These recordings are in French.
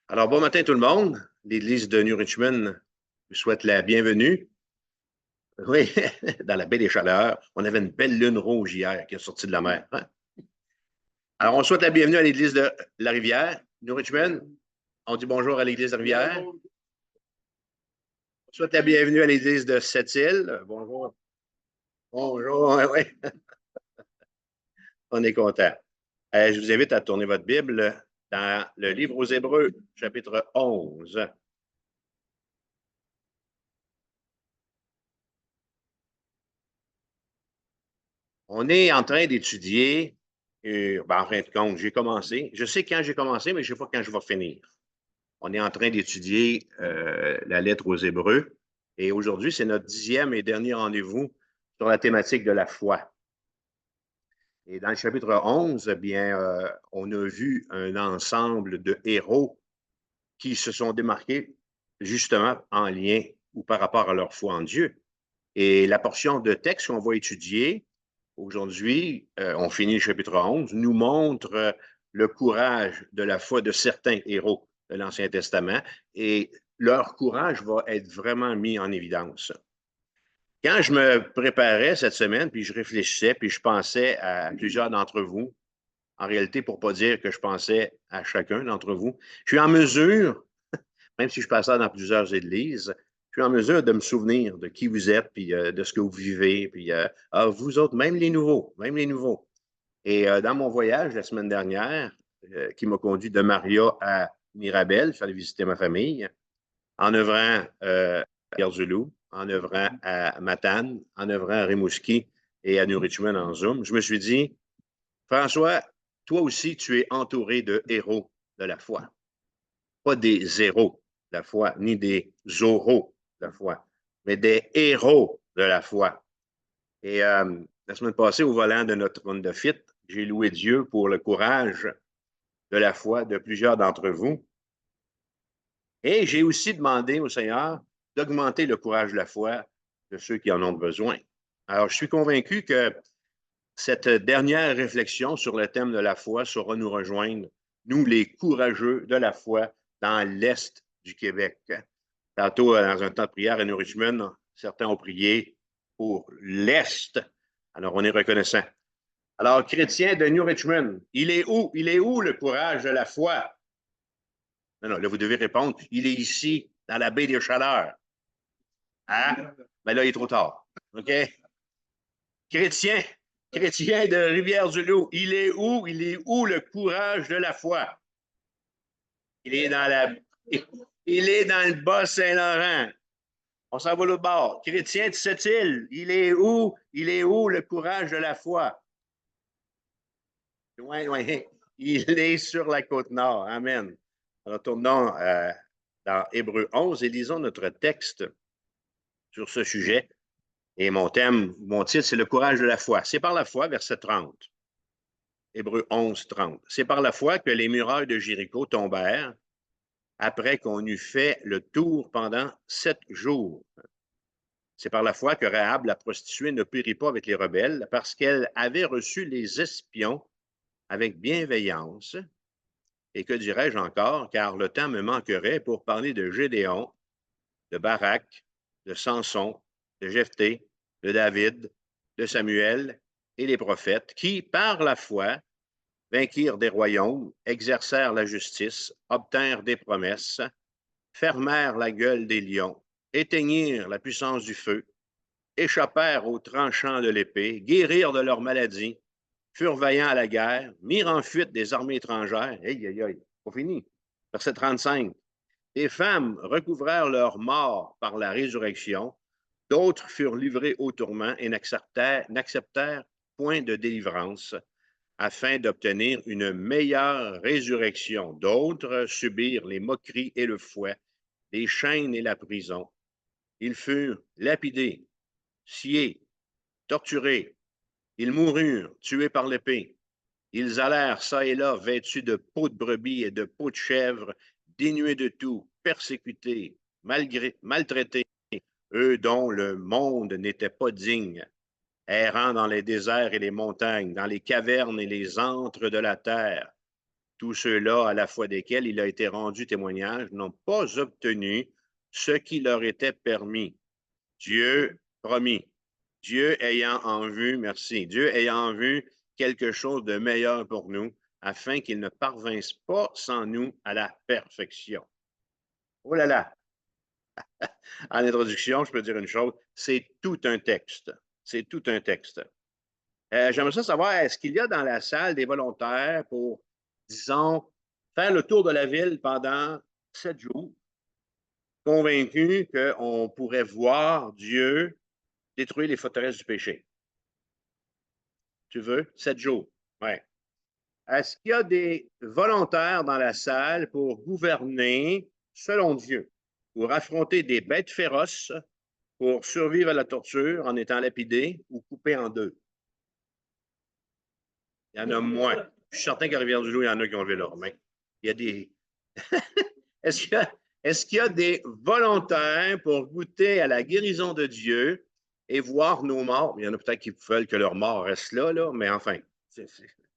Alors, bon matin tout le monde. L'Église de New Richmond vous souhaite la bienvenue. Oui, dans la baie des Chaleurs. On avait une belle lune rouge hier qui est sortie de la mer, hein? Alors, on souhaite la bienvenue à l'Église de la Rivière, New Richmond. On dit bonjour à l'Église de la Rivière. On souhaite la bienvenue à l'Église de Sept-Îles. Bonjour. Bonjour, oui. On est content. Je vous invite à tourner votre Bible dans le livre aux Hébreux, chapitre 11. On est en train d'étudier, en fin de compte, j'ai commencé. Je sais quand j'ai commencé, mais je ne sais pas quand je vais finir. On est en train d'étudier la lettre aux Hébreux. Et aujourd'hui, c'est notre 10e et dernier rendez-vous sur la thématique de la foi. Et dans le chapitre 11, on a vu un ensemble de héros qui se sont démarqués justement en lien ou par rapport à leur foi en Dieu. Et la portion de texte qu'on va étudier aujourd'hui, on finit le chapitre 11, nous montre le courage de la foi de certains héros de l'Ancien Testament et leur courage va être vraiment mis en évidence. Quand je me préparais cette semaine, puis je réfléchissais, puis je pensais à plusieurs d'entre vous, en réalité, pour ne pas dire que je pensais à chacun d'entre vous, je suis en mesure, même si je passe ça dans plusieurs églises, je suis en mesure de me souvenir de qui vous êtes, puis de ce que vous vivez, puis vous autres, même les nouveaux, même les nouveaux. Et dans mon voyage la semaine dernière, qui m'a conduit de Maria à Mirabel, je suis allé visiter ma famille, en œuvrant à Pierre-du-Loup, en œuvrant à Matane, en œuvrant à Rimouski et à New Richmond en Zoom, je me suis dit, François, toi aussi, tu es entouré de héros de la foi. Pas des zéros de la foi, ni des zoros de la foi, mais des héros de la foi. Et la semaine passée, au volant de notre Honda Fit, j'ai loué Dieu pour le courage de la foi de plusieurs d'entre vous. Et j'ai aussi demandé au Seigneur d'augmenter le courage de la foi de ceux qui en ont besoin. Alors, je suis convaincu que cette dernière réflexion sur le thème de la foi saura nous rejoindre, nous les courageux de la foi, dans l'Est du Québec. Tantôt, dans un temps de prière à New Richmond, certains ont prié pour l'Est. Alors, on est reconnaissant. Alors, chrétien de New Richmond, il est où? Il est où le courage de la foi? Non, non, là, vous devez répondre, il est ici, dans la baie des Chaleurs. Hein? Ben là, il est trop tard. OK? Chrétien, chrétien de Rivière-du-Loup, il est où? Il est où le courage de la foi? Il est dans la... Il est dans le Bas-Saint-Laurent. On s'en va l'autre bord. Chrétien de Sept-Îles, il est où? Il est où le courage de la foi? Loin, loin. Il est sur la côte nord. Amen. Retournons dans Hébreux 11 et lisons notre texte sur ce sujet. Et mon thème, mon titre, c'est le courage de la foi. C'est par la foi, verset 30. Hébreux 11, 30. C'est par la foi que les murailles de Jéricho tombèrent après qu'on eut fait le tour pendant 7 jours. C'est par la foi que Rahab, la prostituée, ne périt pas avec les rebelles parce qu'elle avait reçu les espions avec bienveillance. Et que dirais-je encore, car le temps me manquerait pour parler de Gédéon, de Barak, de Samson, de Jephthé, de David, de Samuel et les prophètes qui, par la foi, vainquirent des royaumes, exercèrent la justice, obtinrent des promesses, fermèrent la gueule des lions, éteignirent la puissance du feu, échappèrent aux tranchants de l'épée, guérirent de leurs maladies, furent vaillants à la guerre, mirent en fuite des armées étrangères. Aïe, aïe, aïe, pas fini. Verset 35. Les femmes recouvrèrent leur mort par la résurrection, d'autres furent livrés au tourment et n'acceptèrent point de délivrance afin d'obtenir une meilleure résurrection. D'autres subirent les moqueries et le fouet, les chaînes et la prison. Ils furent lapidés, sciés, torturés. Ils moururent, tués par l'épée. Ils allèrent çà et là vêtus de peaux de brebis et de peaux de chèvre, dénués de tout, persécutés, maltraités, eux dont le monde n'était pas digne, errant dans les déserts et les montagnes, dans les cavernes et les antres de la terre. tous ceux-là à la foi desquels il a été rendu témoignage n'ont pas obtenu ce qui leur était permis. Dieu promis. Dieu ayant en vue, merci, Dieu ayant en vue quelque chose de meilleur pour nous, afin qu'ils ne parvinssent pas sans nous à la perfection. Oh là là! En introduction, je peux dire une chose, c'est tout un texte. C'est tout un texte. J'aimerais ça savoir, est-ce qu'il y a dans la salle des volontaires pour, disons, faire le tour de la ville pendant 7 jours, convaincus qu'on pourrait voir Dieu détruire les forteresses du péché? Tu veux? 7 jours. Oui. Est-ce qu'il y a des volontaires dans la salle pour gouverner selon Dieu, pour affronter des bêtes féroces, pour survivre à la torture en étant lapidé ou coupé en deux? Il y en a moins. Je suis certain qu'à Rivière-du-Loup, il y en a qui ont levé leurs mains. Il y a des. Est-ce qu'il y a des volontaires pour goûter à la guérison de Dieu et voir nos morts? Il y en a peut-être qui veulent que leur mort reste là, mais enfin.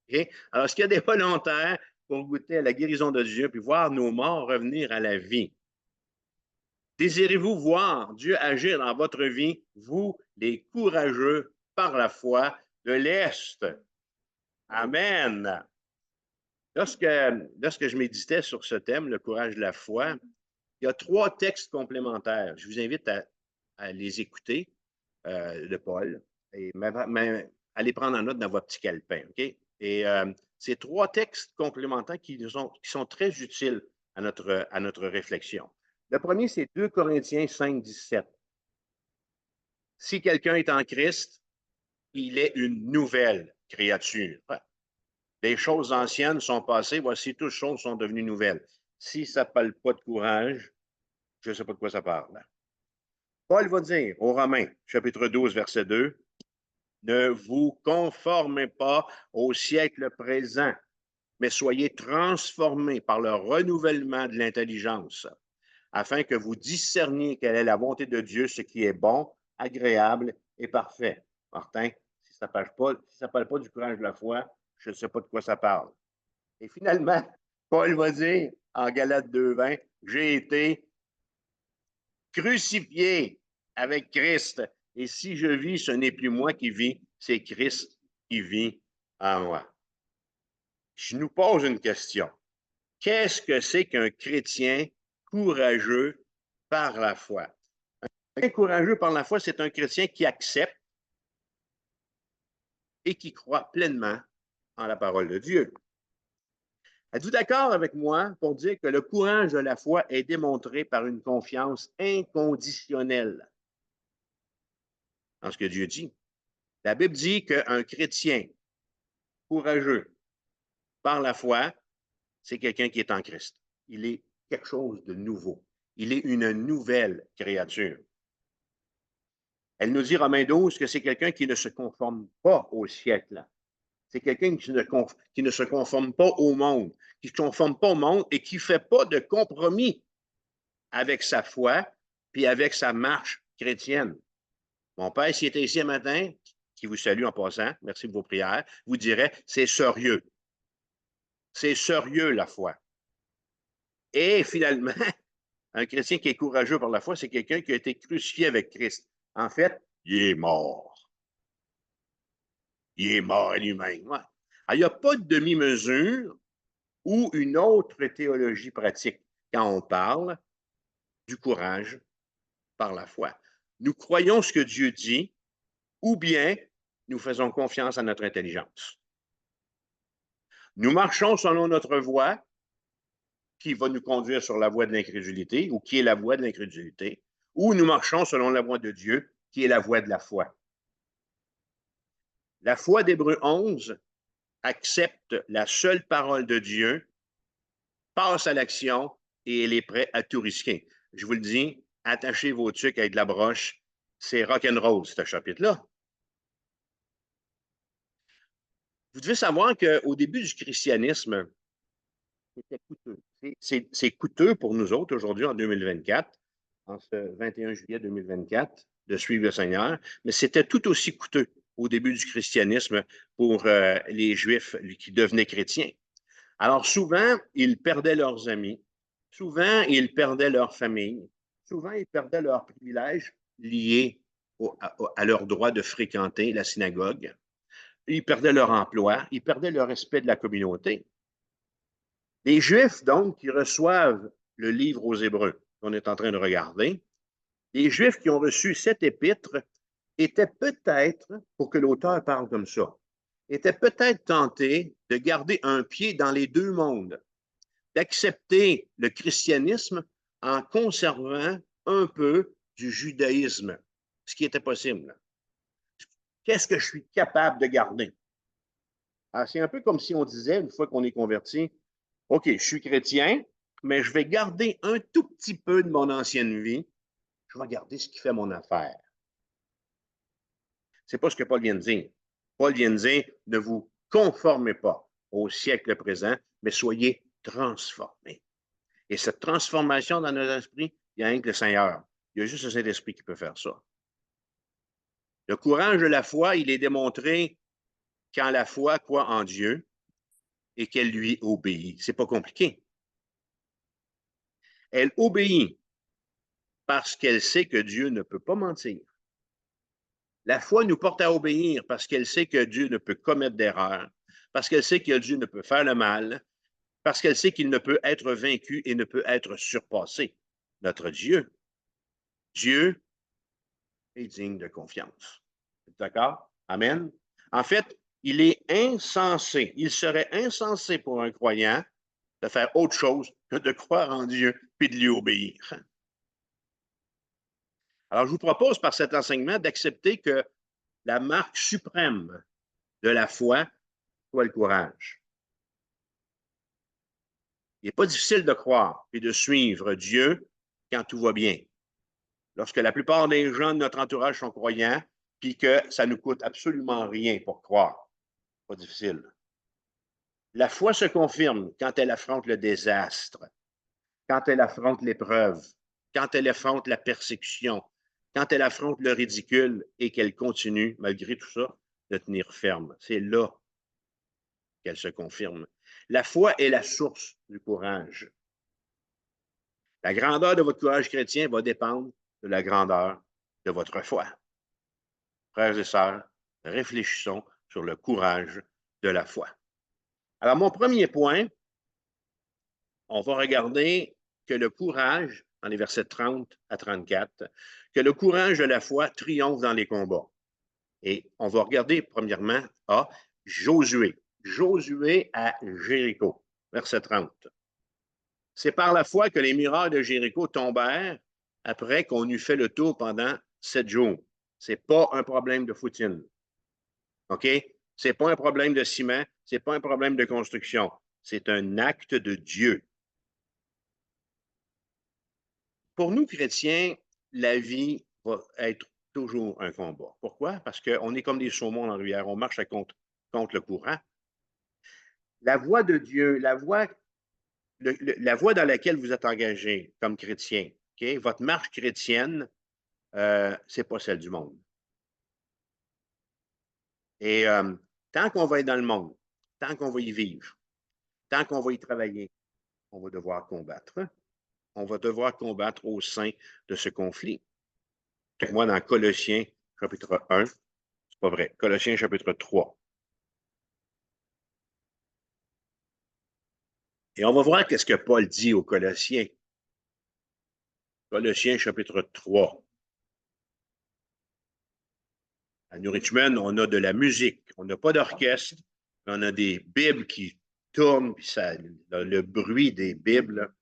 Okay? Alors, est-ce qu'il y a des volontaires pour goûter à la guérison de Dieu puis voir nos morts revenir à la vie? Désirez-vous voir Dieu agir dans votre vie, vous, les courageux par la foi de l'Est? Amen. Lorsque je méditais sur ce thème, le courage de la foi, il y a 3 textes complémentaires. Je vous invite à les écouter, de Paul, et à les prendre en note dans votre petit calepin. OK? Et ces 3 textes complémentaires qui sont très utiles à notre réflexion. Le premier, c'est 2 Corinthiens 5, 17. Si quelqu'un est en Christ, il est une nouvelle créature. Les choses anciennes sont passées, voici, toutes choses sont devenues nouvelles. Si ça ne parle pas de courage, je ne sais pas de quoi ça parle. Paul va dire aux Romains, chapitre 12, verset 2, ne vous conformez pas au siècle présent, mais soyez transformés par le renouvellement de l'intelligence, afin que vous discerniez quelle est la volonté de Dieu, ce qui est bon, agréable et parfait. Martin, si ça ne parle pas du courage de la foi, je ne sais pas de quoi ça parle. Et finalement, Paul va dire en Galates 2:20, j'ai été crucifié avec Christ. Et si je vis, ce n'est plus moi qui vis, c'est Christ qui vit en moi. Je nous pose une question. Qu'est-ce que c'est qu'un chrétien courageux par la foi? Un chrétien courageux par la foi, c'est un chrétien qui accepte et qui croit pleinement en la parole de Dieu. Êtes-vous d'accord avec moi pour dire que le courage de la foi est démontré par une confiance inconditionnelle dans ce que Dieu dit? La Bible dit qu'un chrétien courageux par la foi, c'est quelqu'un qui est en Christ. Il est quelque chose de nouveau. Il est une nouvelle créature. Elle nous dit, Romains 12, que c'est quelqu'un qui ne se conforme pas au siècle. C'est quelqu'un qui ne se conforme pas au monde, qui ne se conforme pas au monde et qui ne fait pas de compromis avec sa foi puis avec sa marche chrétienne. Mon père, s'il était ici un matin, qui vous salue en passant, merci de vos prières, vous dirait, c'est sérieux. C'est sérieux la foi. Et finalement, un chrétien qui est courageux par la foi, c'est quelqu'un qui a été crucifié avec Christ. En fait, il est mort. Il est mort à lui-même. Ouais. Alors, il n'y a pas de demi-mesure ou une autre théologie pratique quand on parle du courage par la foi. Nous croyons ce que Dieu dit ou bien nous faisons confiance à notre intelligence. Nous marchons selon notre voie qui va nous conduire sur la voie de l'incrédulité ou qui est la voie de l'incrédulité, ou nous marchons selon la voie de Dieu qui est la voie de la foi. La foi d'Hébreux 11 accepte la seule parole de Dieu, passe à l'action et elle est prête à tout risquer. Je vous le dis, attachez vos trucs avec de la broche, c'est rock'n'roll, ce chapitre-là. Vous devez savoir qu'au début du christianisme, c'était coûteux. C'est coûteux pour nous autres aujourd'hui en 2024, en ce 21 juillet 2024, de suivre le Seigneur, mais c'était tout aussi coûteux au début du christianisme pour les Juifs qui devenaient chrétiens. Alors souvent, ils perdaient leurs amis, souvent, ils perdaient leur famille, souvent, ils perdaient leurs privilèges liés à leur droit de fréquenter la synagogue. Ils perdaient leur emploi, ils perdaient le respect de la communauté. Les Juifs, donc, qui reçoivent le livre aux Hébreux qu'on est en train de regarder, les Juifs qui ont reçu cet épître étaient peut-être, pour que l'auteur parle comme ça, étaient peut-être tentés de garder un pied dans les deux mondes, d'accepter le christianisme en conservant un peu du judaïsme, ce qui était possible. Qu'est-ce que je suis capable de garder? C'est un peu comme si on disait, une fois qu'on est converti, OK, je suis chrétien, mais je vais garder un tout petit peu de mon ancienne vie. Je vais garder ce qui fait mon affaire. Ce n'est pas ce que Paul vient de dire. Paul vient de dire, ne vous conformez pas au siècle présent, mais soyez transformés. Et cette transformation dans notre esprit, il n'y a rien que le Seigneur. Il y a juste le Saint-Esprit qui peut faire ça. Le courage de la foi, il est démontré quand la foi croit en Dieu et qu'elle lui obéit. C'est pas compliqué. Elle obéit parce qu'elle sait que Dieu ne peut pas mentir. La foi nous porte à obéir parce qu'elle sait que Dieu ne peut commettre d'erreur, parce qu'elle sait que Dieu ne peut faire le mal, parce qu'elle sait qu'il ne peut être vaincu et ne peut être surpassé. Notre Dieu, Dieu est digne de confiance. D'accord? Amen? En fait, il est insensé, il serait insensé pour un croyant de faire autre chose que de croire en Dieu puis de lui obéir. Alors, je vous propose par cet enseignement d'accepter que la marque suprême de la foi soit le courage. Il n'est pas difficile de croire et de suivre Dieu quand tout va bien. Lorsque la plupart des gens de notre entourage sont croyants, puis que ça ne nous coûte absolument rien pour croire. Pas difficile. La foi se confirme quand elle affronte le désastre, quand elle affronte l'épreuve, quand elle affronte la persécution, quand elle affronte le ridicule et qu'elle continue, malgré tout ça, de tenir ferme. C'est là qu'elle se confirme. La foi est la source du courage. La grandeur de votre courage chrétien va dépendre de la grandeur de votre foi. Frères et sœurs, réfléchissons sur le courage de la foi. Alors, mon premier point, on va regarder que le courage, dans les versets 30 à 34, que le courage de la foi triomphe dans les combats. Et on va regarder premièrement à Josué. Josué à Jéricho, verset 30. C'est par la foi que les murailles de Jéricho tombèrent après qu'on eut fait le tour pendant 7 jours. Ce n'est pas un problème de foutine. OK? Ce n'est pas un problème de ciment, ce n'est pas un problème de construction. C'est un acte de Dieu. Pour nous, chrétiens, la vie va être toujours un combat. Pourquoi? Parce qu'on est comme des saumons dans la rivière, on marche contre le courant. La voie de Dieu, la voie dans laquelle vous êtes engagé comme chrétien, okay? Votre marche chrétienne, ce n'est pas celle du monde. Et tant qu'on va être dans le monde, tant qu'on va y vivre, tant qu'on va y travailler, on va devoir combattre. On va devoir combattre au sein de ce conflit. Moi, dans Colossiens, chapitre 1, c'est pas vrai, Colossiens, chapitre 3. Et on va voir qu'est-ce que Paul dit aux Colossiens. Colossiens, chapitre 3. À New Richmond, on a de la musique. On n'a pas d'orchestre. On a des Bibles qui tournent, puis ça, le bruit des Bibles.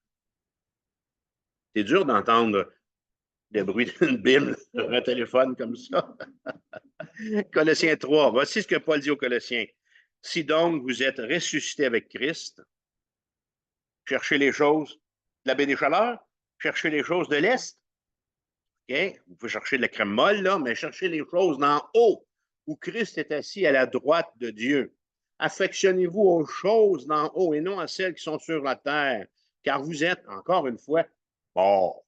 C'est dur d'entendre le bruit d'une Bible sur un téléphone comme ça. Colossiens 3. Voici ce que Paul dit aux Colossiens. Si donc vous êtes ressuscités avec Christ, cherchez les choses de la baie des Chaleurs, cherchez les choses de l'Est. Okay? Vous pouvez chercher de la crème molle, là, mais cherchez les choses d'en haut, où Christ est assis à la droite de Dieu. Affectionnez-vous aux choses d'en haut et non à celles qui sont sur la terre, car vous êtes, encore une fois, morts.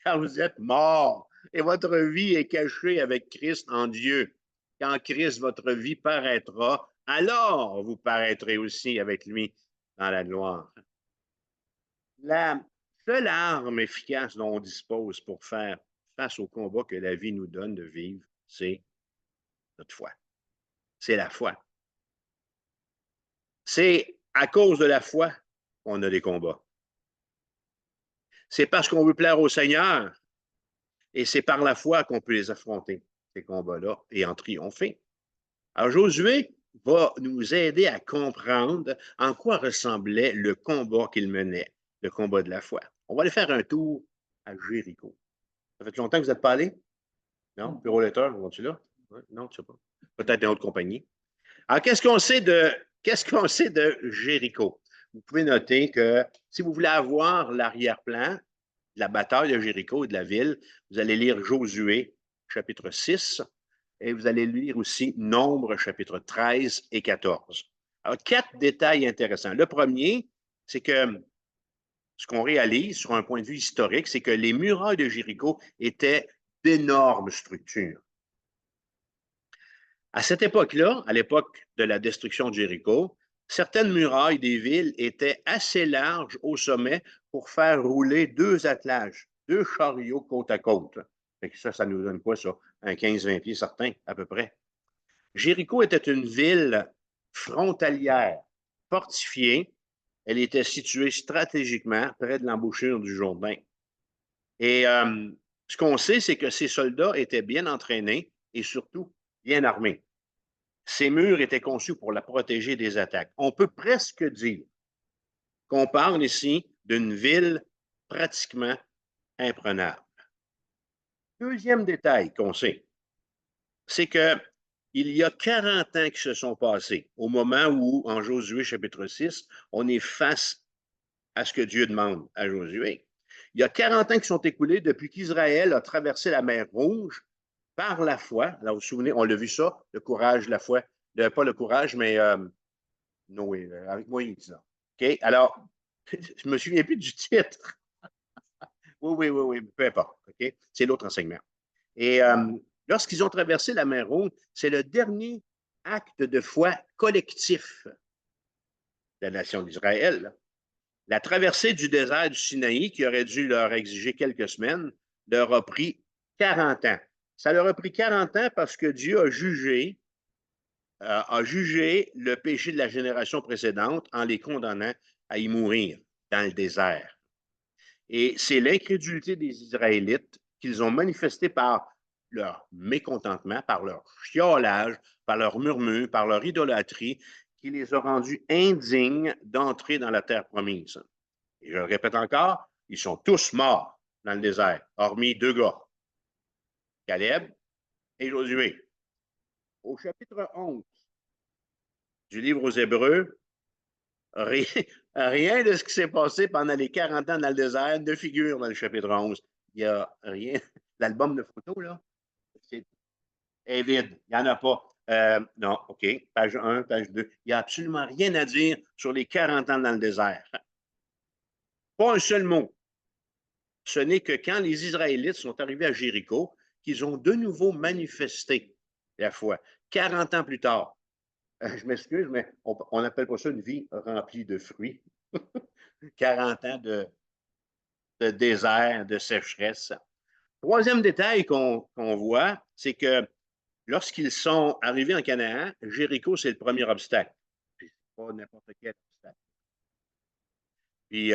Car vous êtes morts et votre vie est cachée avec Christ en Dieu. Quand Christ, votre vie paraîtra, alors vous paraîtrez aussi avec lui dans la gloire. La seule arme efficace dont on dispose pour faire face au combat que la vie nous donne de vivre, c'est notre foi. C'est la foi. C'est à cause de la foi qu'on a des combats. C'est parce qu'on veut plaire au Seigneur et c'est par la foi qu'on peut les affronter, ces combats-là, et en triompher. Alors, Josué va nous aider à comprendre en quoi ressemblait le combat qu'il menait, le combat de la foi. On va aller faire un tour à Jéricho. Ça fait longtemps que vous n'êtes pas allé? Non? Bureau lecteur, vont-tu là? Ouais, non, tu sais pas. Peut-être une autre compagnie. Alors, qu'est-ce qu'on sait de Jéricho? Vous pouvez noter que si vous voulez avoir l'arrière-plan de la bataille de Jéricho et de la ville, vous allez lire Josué, chapitre 6, et vous allez lire aussi Nombre, chapitre 13 et 14. Alors, 4 détails intéressants. Le premier, c'est que ce qu'on réalise sur un point de vue historique, c'est que les murailles de Jéricho étaient d'énormes structures. À cette époque-là, à l'époque de la destruction de Jéricho, certaines murailles des villes étaient assez larges au sommet pour faire rouler 2 attelages, 2 chariots côte à côte. Ça nous donne quoi, ça? Un 15-20 pieds certain, à peu près. Jéricho était une ville frontalière, fortifiée. Elle était située stratégiquement près de l'embouchure du Jourdain. Et ce qu'on sait, c'est que ces soldats étaient bien entraînés et surtout bien armés. Ces murs étaient conçus pour la protéger des attaques. On peut presque dire qu'on parle ici d'une ville pratiquement imprenable. Deuxième détail qu'on sait, c'est que il y a 40 ans qui se sont passés au moment où, en Josué chapitre 6, on est face à ce que Dieu demande à Josué. Il y a 40 ans qui sont écoulés depuis qu'Israël a traversé la mer Rouge par la foi. Alors, vous vous souvenez, on l'a vu ça, le courage, la foi. Pas le courage, mais Noé, avec Moïse. OK? Alors, je ne me souviens plus du titre. Oui, peu importe. OK? C'est l'autre enseignement. Et lorsqu'ils ont traversé la mer Rouge, c'est le dernier acte de foi collectif de la nation d'Israël. La traversée du désert du Sinaï, qui aurait dû leur exiger quelques semaines, leur a pris 40 ans. Ça leur a pris 40 ans parce que Dieu a jugé le péché de la génération précédente en les condamnant à y mourir dans le désert. Et c'est l'incrédulité des Israélites qu'ils ont manifesté par leur mécontentement, par leur chiolage, par leur murmure, par leur idolâtrie, qui les a rendus indignes d'entrer dans la terre promise. Et je le répète encore, ils sont tous morts dans le désert, hormis 2 gars, Caleb et Josué. Au chapitre 11 du livre aux Hébreux, rien de ce qui s'est passé pendant les 40 ans dans le désert ne figure dans le chapitre 11. Il n'y a rien. L'album de photos, là, est vide. Il n'y en a pas. Non, OK. Page 1, page 2. Il n'y a absolument rien à dire sur les 40 ans dans le désert. Pas un seul mot. Ce n'est que quand les Israélites sont arrivés à Jéricho qu'ils ont de nouveau manifesté la foi. 40 ans plus tard. Je m'excuse, mais on n'appelle pas ça une vie remplie de fruits. 40 ans de désert, de sécheresse. Troisième détail qu'on voit, c'est que lorsqu'ils sont arrivés en Canaan, Jéricho, c'est le premier obstacle. C'est pas n'importe quel obstacle. Puis,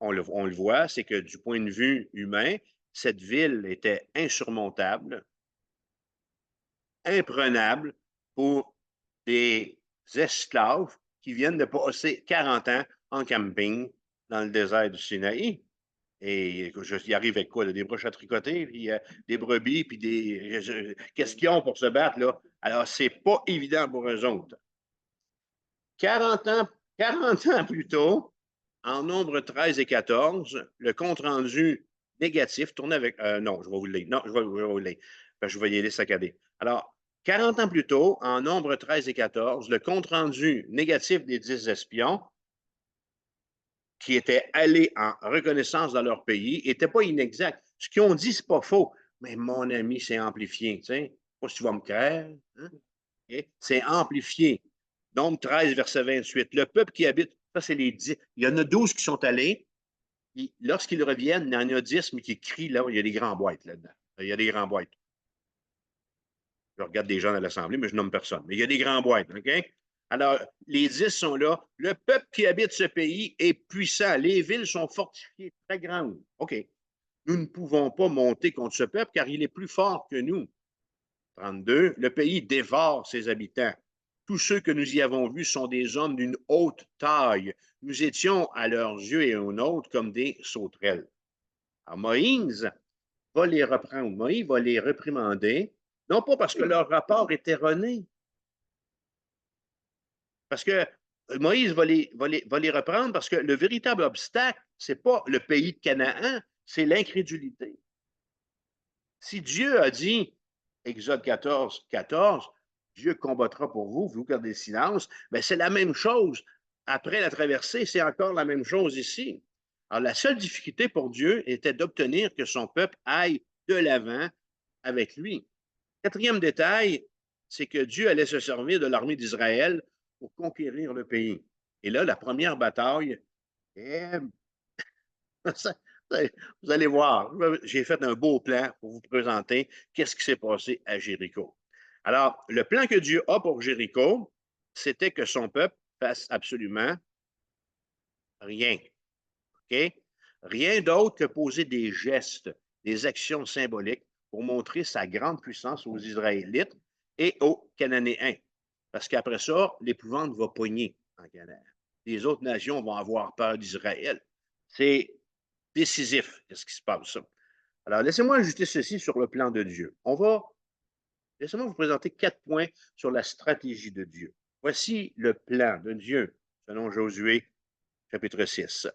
on le voit, c'est que du point de vue humain, cette ville était insurmontable, imprenable pour des esclaves qui viennent de passer 40 ans en camping dans le désert du Sinaï. Et il arrive avec quoi? Là, des broches à tricoter, puis des brebis, puis des. Qu'est-ce qu'ils ont pour se battre, là? Alors, c'est pas évident pour eux autres. 40 ans, 40 ans plus tôt, en nombre 13 et 14, le compte-rendu négatif tourne avec. Non, je vais vous le lire. Non, je vais vous le lire. Je vais y aller saccadé. Alors, 40 ans plus tôt, en nombre 13 et 14, le compte-rendu négatif des 10 espions qui étaient allés en reconnaissance dans leur pays n'était pas inexact. Ce qu'ils ont dit, c'est pas faux. Mais mon ami, c'est amplifié. Tu sais, pas si tu vas me croire. Hein? Okay? C'est amplifié. Nombre 13, verset 28. Le peuple qui habite, ça c'est les 10. Il y en a 12 qui sont allés. Lorsqu'ils reviennent, il y en a 10, mais qui crient là, il y a des grands boîtes là-dedans. Il y a des grands boîtes. Je regarde des gens dans l'Assemblée, mais je nomme personne. Mais il y a des grands boîtes, OK? Alors, les 10 sont là. Le peuple qui habite ce pays est puissant. Les villes sont fortifiées, très grandes. OK. Nous ne pouvons pas monter contre ce peuple car il est plus fort que nous. 32. Le pays dévore ses habitants. Tous ceux que nous y avons vus sont des hommes d'une haute taille. Nous étions à leurs yeux et aux nôtres comme des sauterelles. Alors, Moïse va les reprendre. Moïse va les réprimander, non pas parce que leur rapport est erroné, parce que Moïse va les reprendre parce que le véritable obstacle, ce n'est pas le pays de Canaan, c'est l'incrédulité. Si Dieu a dit, Exode 14, 14, Dieu combattra pour vous, vous gardez le silence, mais c'est la même chose. Après la traversée, c'est encore la même chose ici. Alors, la seule difficulté pour Dieu était d'obtenir que son peuple aille de l'avant avec lui. Quatrième détail, c'est que Dieu allait se servir de l'armée d'Israël pour conquérir le pays. Et là, la première bataille, vous allez voir, j'ai fait un beau plan pour vous présenter qu'est-ce qui s'est passé à Jéricho. Alors, le plan que Dieu a pour Jéricho, c'était que son peuple fasse absolument rien. OK? Rien d'autre que poser des gestes, des actions symboliques pour montrer sa grande puissance aux Israélites et aux Cananéens. Parce qu'après ça, l'épouvante va pogner en Canaan. Les autres nations vont avoir peur d'Israël. C'est décisif, qu'est-ce qui se passe. Alors, laissez-moi ajouter ceci sur le plan de Dieu. Laissez-moi vous présenter 4 points sur la stratégie de Dieu. Voici le plan de Dieu, selon Josué, chapitre 6.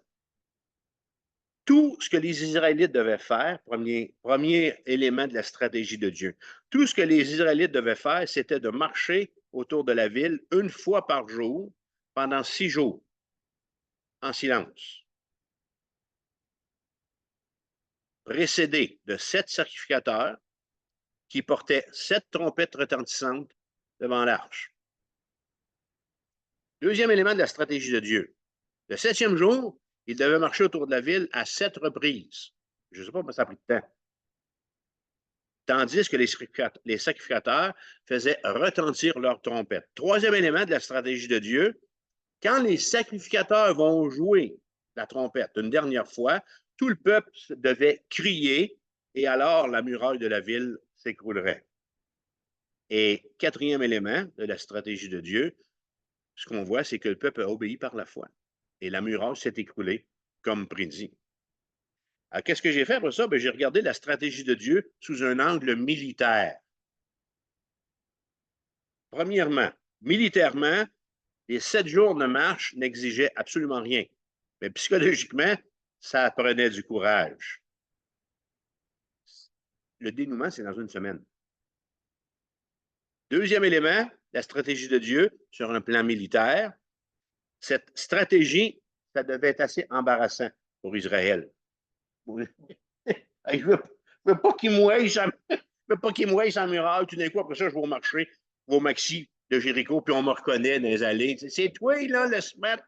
Tout ce que les Israélites devaient faire, premier élément de la stratégie de Dieu, tout ce que les Israélites devaient faire, c'était de marcher autour de la ville une fois par jour pendant 6 jours, en silence, précédés de 7 sacrificateurs qui portaient 7 trompettes retentissantes devant l'arche. Deuxième élément de la stratégie de Dieu. Le 7e jour, ils devaient marcher autour de la ville à 7 reprises. Je ne sais pas, mais ça a pris de temps. Tandis que les sacrificateurs faisaient retentir leurs trompettes. Troisième élément de la stratégie de Dieu, quand les sacrificateurs vont jouer la trompette une dernière fois, tout le peuple devait crier et alors la muraille de la ville s'écroulerait. Et quatrième élément de la stratégie de Dieu, ce qu'on voit, c'est que le peuple a obéi par la foi. Et la muraille s'est écroulée comme prédit. Alors, qu'est-ce que j'ai fait pour ça? J'ai regardé la stratégie de Dieu sous un angle militaire. Premièrement, militairement, les 7 jours de marche n'exigeaient absolument rien. Mais psychologiquement, ça prenait du courage. Le dénouement, c'est dans une semaine. Deuxième élément, la stratégie de Dieu sur un plan militaire. Cette stratégie, ça devait être assez embarrassant pour Israël. Je ne veux pas qu'il mouille sans muraille. Tout d'un coup, après ça, je vais marcher au maxi de Jéricho, puis on me reconnaît dans les allées. C'est toi, là, le smart.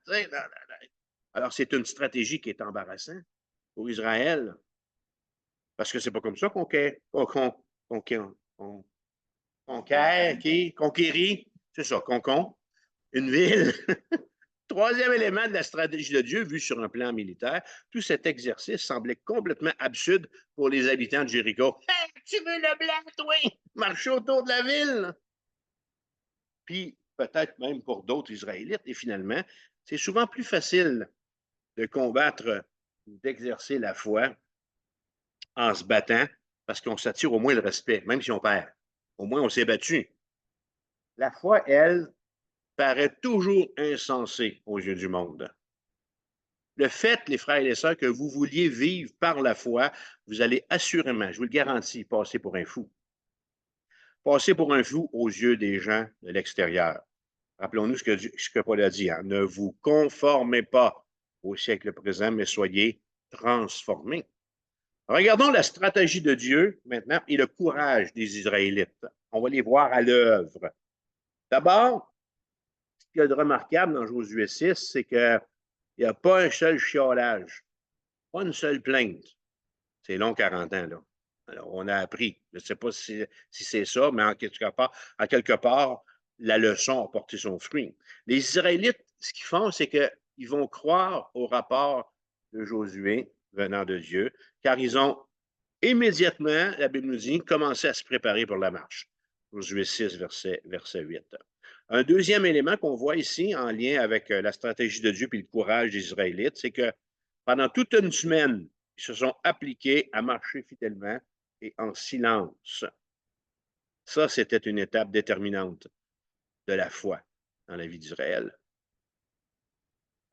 Alors, c'est une stratégie qui est embarrassante pour Israël. Parce que c'est pas comme ça qu'on conquérit, c'est ça, une ville. Troisième élément de la stratégie de Dieu, vu sur un plan militaire, tout cet exercice semblait complètement absurde pour les habitants de Jéricho. Hey, tu veux le blanc, toi? Marcher autour de la ville? Puis peut-être même pour d'autres Israélites. Et finalement, c'est souvent plus facile de combattre, d'exercer la foi en se battant parce qu'on s'attire au moins le respect, même si on perd. Au moins, on s'est battu. La foi, elle, paraît toujours insensée aux yeux du monde. Le fait, les frères et les sœurs, que vous vouliez vivre par la foi, vous allez assurément, je vous le garantis, passer pour un fou. Passer pour un fou aux yeux des gens de l'extérieur. Rappelons-nous ce que Paul a dit. Hein? Ne vous conformez pas au siècle présent, mais soyez transformés. Regardons la stratégie de Dieu maintenant et le courage des Israélites. On va les voir à l'œuvre. D'abord, qu'il y a de remarquable dans Josué 6, c'est qu'il n'y a pas un seul chiolage, pas une seule plainte. C'est long, 40 ans, là. Alors, on a appris. Je ne sais pas si c'est ça, mais en quelque part, la leçon a porté son fruit. Les Israélites, ce qu'ils font, c'est qu'ils vont croire au rapport de Josué venant de Dieu, car ils ont immédiatement, la Bible nous dit, commencé à se préparer pour la marche. Josué 6, verset 8. Un deuxième élément qu'on voit ici en lien avec la stratégie de Dieu et le courage des Israélites, c'est que pendant toute une semaine, ils se sont appliqués à marcher fidèlement et en silence. Ça, c'était une étape déterminante de la foi dans la vie d'Israël.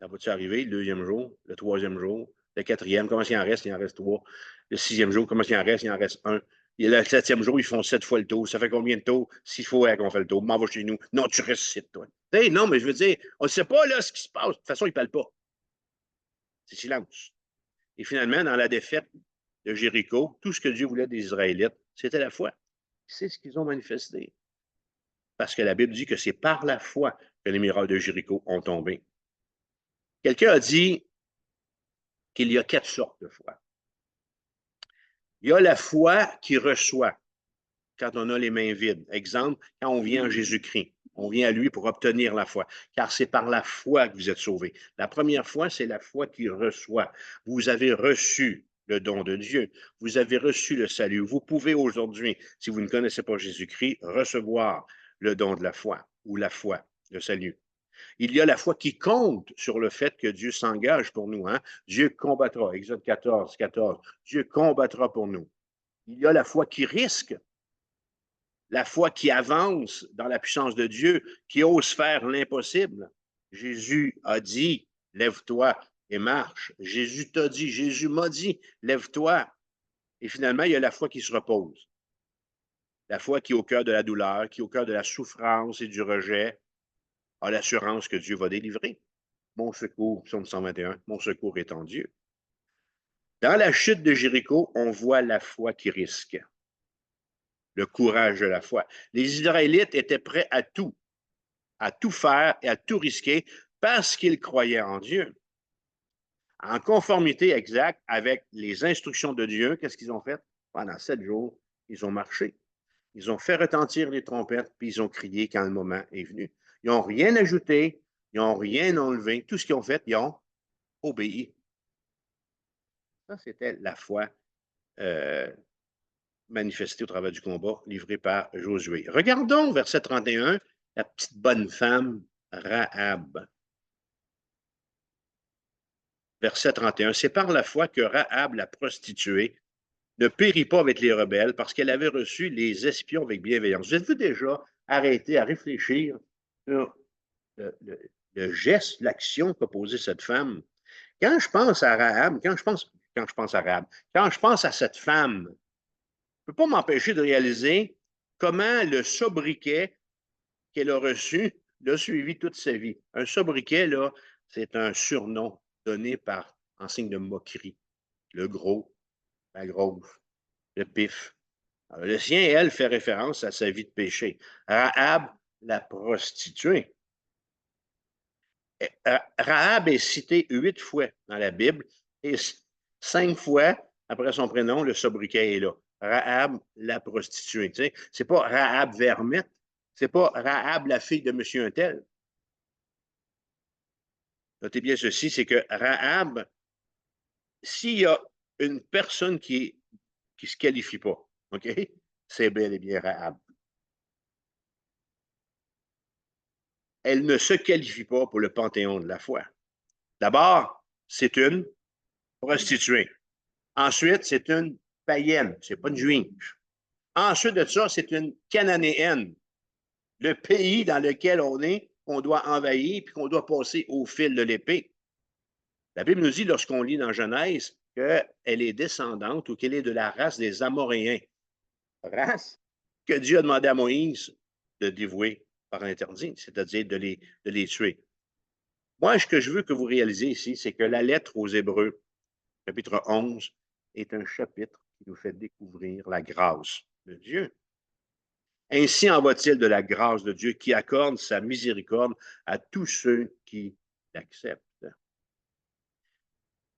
Ça va-tu arriver le deuxième jour, le troisième jour, le quatrième? Comment il en reste? Il en reste 3. Le sixième jour, comment il en reste? Il en reste 1. Et le septième jour, ils font 7 fois le tour. Ça fait combien de tours? 6 fois qu'on fait le tour. M'en va chez nous. Non, tu restes toi. Hey, non, mais je veux dire, on ne sait pas là ce qui se passe. De toute façon, ils ne parlent pas. C'est silence. Et finalement, dans la défaite de Jéricho, tout ce que Dieu voulait des Israélites, c'était la foi. C'est ce qu'ils ont manifesté. Parce que la Bible dit que c'est par la foi que les miracles de Jéricho ont tombé. Quelqu'un a dit qu'il y a 4 sortes de foi. Il y a la foi qui reçoit quand on a les mains vides. Exemple, quand on vient en Jésus-Christ. On vient à lui pour obtenir la foi, car c'est par la foi que vous êtes sauvés. La première foi, c'est la foi qui reçoit. Vous avez reçu le don de Dieu. Vous avez reçu le salut. Vous pouvez aujourd'hui, si vous ne connaissez pas Jésus-Christ, recevoir le don de la foi ou la foi, le salut. Il y a la foi qui compte sur le fait que Dieu s'engage pour nous. Hein? Dieu combattra. Exode 14, 14. Dieu combattra pour nous. Il y a la foi qui risque. La foi qui avance dans la puissance de Dieu, qui ose faire l'impossible. Jésus a dit, lève-toi et marche. Jésus t'a dit, Jésus m'a dit, lève-toi. Et finalement, il y a la foi qui se repose. La foi qui est au cœur de la douleur, qui est au cœur de la souffrance et du rejet, a l'assurance que Dieu va délivrer. Mon secours, psaume 121, mon secours est en Dieu. Dans la chute de Jéricho, on voit la foi qui risque. Le courage de la foi. Les Israélites étaient prêts à tout faire et à tout risquer parce qu'ils croyaient en Dieu. En conformité exacte avec les instructions de Dieu, qu'est-ce qu'ils ont fait? Pendant 7 jours, ils ont marché. Ils ont fait retentir les trompettes, puis ils ont crié quand le moment est venu. Ils n'ont rien ajouté, ils n'ont rien enlevé. Tout ce qu'ils ont fait, ils ont obéi. Ça, c'était la foi manifestée au travers du combat livré par Josué. Regardons verset 31, la petite bonne femme Rahab. Verset 31, c'est par la foi que Rahab, la prostituée, ne périt pas avec les rebelles parce qu'elle avait reçu les espions avec bienveillance. Vous êtes-vous déjà arrêté à réfléchir sur le geste, l'action qu'a posée cette femme? Quand je pense à Rahab, quand je pense à cette femme, je ne peux pas m'empêcher de réaliser comment le sobriquet qu'elle a reçu l'a suivi toute sa vie. Un sobriquet, là, c'est un surnom donné en signe de moquerie. Le gros, la grosse, le pif. Alors, le sien, elle, fait référence à sa vie de péché. Rahab, la prostituée. Rahab est citée 8 fois dans la Bible et 5 fois, après son prénom, le sobriquet est là. Rahab, la prostituée. Tu sais, c'est pas Rahab Vermette, c'est pas Rahab, la fille de M. Untel. Notez bien ceci, c'est que Rahab, s'il y a une personne qui ne se qualifie pas, OK, c'est bel et bien Rahab. Elle ne se qualifie pas pour le panthéon de la foi. D'abord, c'est une prostituée. Ensuite, c'est une païenne, c'est pas une juive. Ensuite de ça, c'est une cananéenne. Le pays dans lequel on est, qu'on doit envahir puis qu'on doit passer au fil de l'épée. La Bible nous dit, lorsqu'on lit dans Genèse, qu'elle est descendante ou qu'elle est de la race des Amoréens. Race que Dieu a demandé à Moïse de dévouer par interdit, c'est-à-dire de les tuer. Moi, ce que je veux que vous réalisez ici, c'est que la lettre aux Hébreux, chapitre 11, est un chapitre qui nous fait découvrir la grâce de Dieu. Ainsi en va-t-il de la grâce de Dieu qui accorde sa miséricorde à tous ceux qui l'acceptent.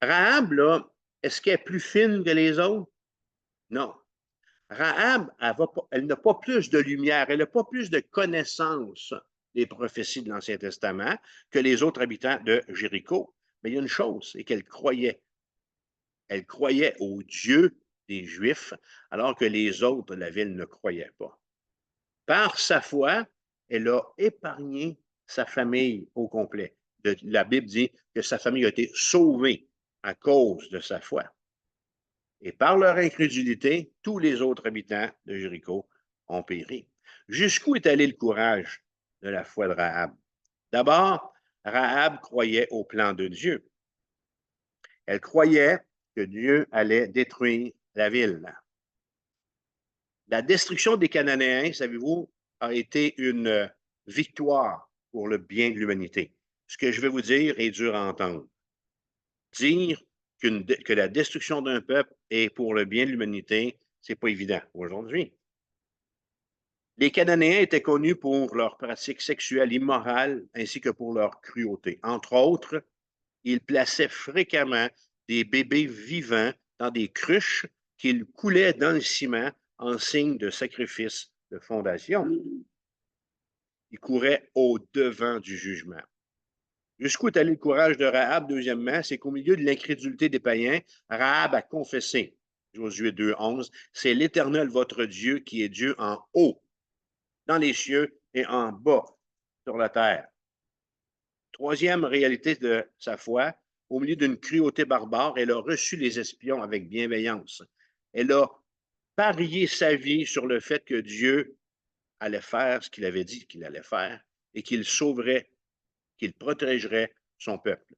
Rahab, là, est-ce qu'elle est plus fine que les autres? Non. Rahab, elle n'a pas plus de lumière, elle n'a pas plus de connaissance des prophéties de l'Ancien Testament que les autres habitants de Jéricho. Mais il y a une chose, c'est qu'elle croyait. Elle croyait au Dieu des Juifs, alors que les autres de la ville ne croyaient pas. Par sa foi, elle a épargné sa famille au complet. La Bible dit que sa famille a été sauvée à cause de sa foi. Et par leur incrédulité, tous les autres habitants de Jéricho ont péri. Jusqu'où est allé le courage de la foi de Rahab? D'abord, Rahab croyait au plan de Dieu. Elle croyait que Dieu allait détruire la ville. La destruction des Cananéens, savez-vous, a été une victoire pour le bien de l'humanité. Ce que je vais vous dire est dur à entendre. Dire que la destruction d'un peuple est pour le bien de l'humanité, c'est pas évident aujourd'hui. Les Cananéens étaient connus pour leurs pratiques sexuelles immorales ainsi que pour leur cruauté. Entre autres, ils plaçaient fréquemment des bébés vivants dans des cruches qu'ils coulaient dans le ciment en signe de sacrifice de fondation. Ils couraient au-devant du jugement. Jusqu'où est allé le courage de Rahab, deuxièmement, c'est qu'au milieu de l'incrédulité des païens, Rahab a confessé, Josué 2,11, c'est l'Éternel votre Dieu qui est Dieu en haut, dans les cieux, et en bas, sur la terre. Troisième réalité de sa foi, au milieu d'une cruauté barbare, elle a reçu les espions avec bienveillance. Elle a parié sa vie sur le fait que Dieu allait faire ce qu'il avait dit qu'il allait faire et qu'il sauverait, qu'il protégerait son peuple,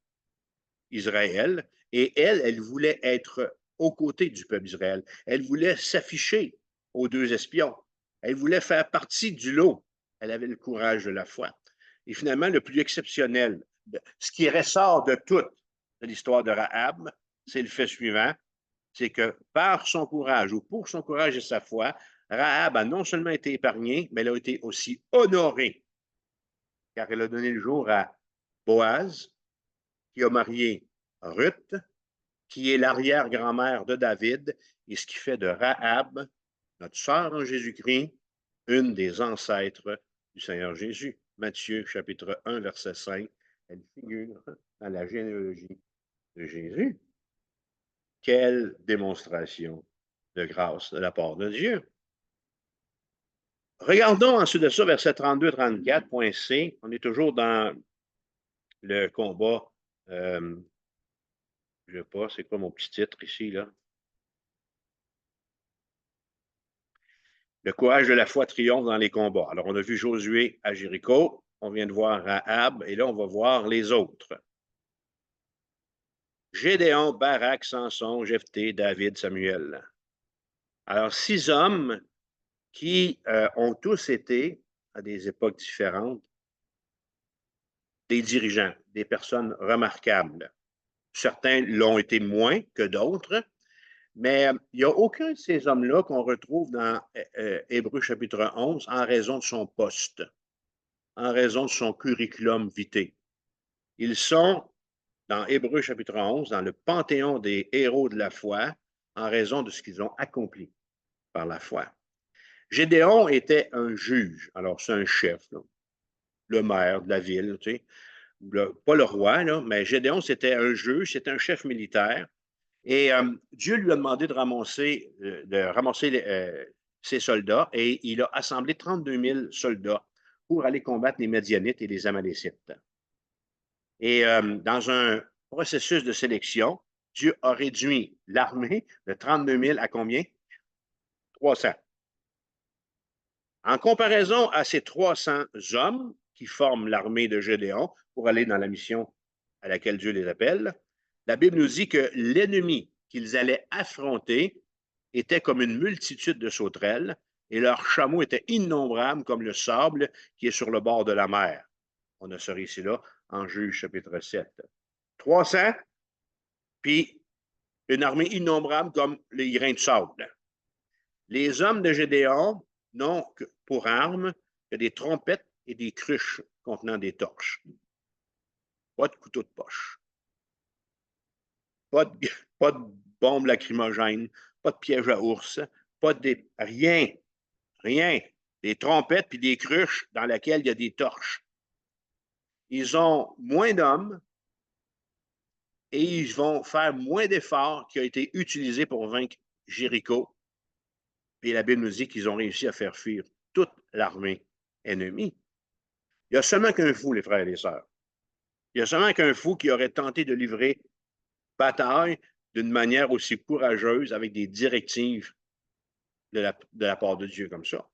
Israël. Et elle voulait être aux côtés du peuple d'Israël. Elle voulait s'afficher aux deux espions. Elle voulait faire partie du lot. Elle avait le courage de la foi. Et finalement, le plus exceptionnel, ce qui ressort de toute l'histoire de Rahab, c'est le fait suivant, c'est que par son courage ou pour son courage et sa foi, Rahab a non seulement été épargnée, mais elle a été aussi honorée, car elle a donné le jour à Boaz, qui a marié Ruth, qui est l'arrière-grand-mère de David, et ce qui fait de Rahab, notre sœur en Jésus-Christ, une des ancêtres du Seigneur Jésus. Matthieu, chapitre 1, verset 5, elle figure dans la généalogie de Jésus. Quelle démonstration de grâce de la part de Dieu. Regardons ensuite de ça, verset 32-34, point C. On est toujours dans le combat. Je ne sais pas, c'est quoi mon petit titre ici, là? Le courage de la foi triomphe dans les combats. Alors, on a vu Josué à Jéricho, on vient de voir Rahab, et là, on va voir les autres. Gédéon, Barak, Samson, Jephthé, David, Samuel. Alors, 6 hommes qui ont tous été, à des époques différentes, des dirigeants, des personnes remarquables. Certains l'ont été moins que d'autres, mais il n'y a aucun de ces hommes-là qu'on retrouve dans Hébreux chapitre 11 en raison de son poste, en raison de son curriculum vitae. Ils sont, dans Hébreux chapitre 11, dans le panthéon des héros de la foi, en raison de ce qu'ils ont accompli par la foi. Gédéon était un juge, alors c'est un chef, là, le maire de la ville, tu sais, pas le roi, là, mais Gédéon, c'était un juge, c'était un chef militaire. Et Dieu lui a demandé de ramasser ses soldats et il a assemblé 32 000 soldats pour aller combattre les Médianites et les Amalécites. Et dans un processus de sélection, Dieu a réduit l'armée de 32 000 à combien? 300. En comparaison à ces 300 hommes qui forment l'armée de Gédéon pour aller dans la mission à laquelle Dieu les appelle, la Bible nous dit que l'ennemi qu'ils allaient affronter était comme une multitude de sauterelles et leurs chameaux étaient innombrables comme le sable qui est sur le bord de la mer. On a ce récit-là en Juge chapitre 7. 300, puis une armée innombrable comme les grains de sable. Les hommes de Gédéon n'ont pour armes que des trompettes et des cruches contenant des torches. Pas de couteau de poche. Pas de, pas de bombes lacrymogènes, pas de piège à ours, pas de... Rien. Rien. Des trompettes puis des cruches dans lesquelles il y a des torches. Ils ont moins d'hommes et ils vont faire moins d'efforts qui ont été utilisés pour vaincre Jéricho. Et la Bible nous dit qu'ils ont réussi à faire fuir toute l'armée ennemie. Il y a seulement qu'un fou, les frères et les sœurs. Il y a seulement qu'un fou qui aurait tenté de livrer bataille d'une manière aussi courageuse avec des directives de la part de Dieu comme ça.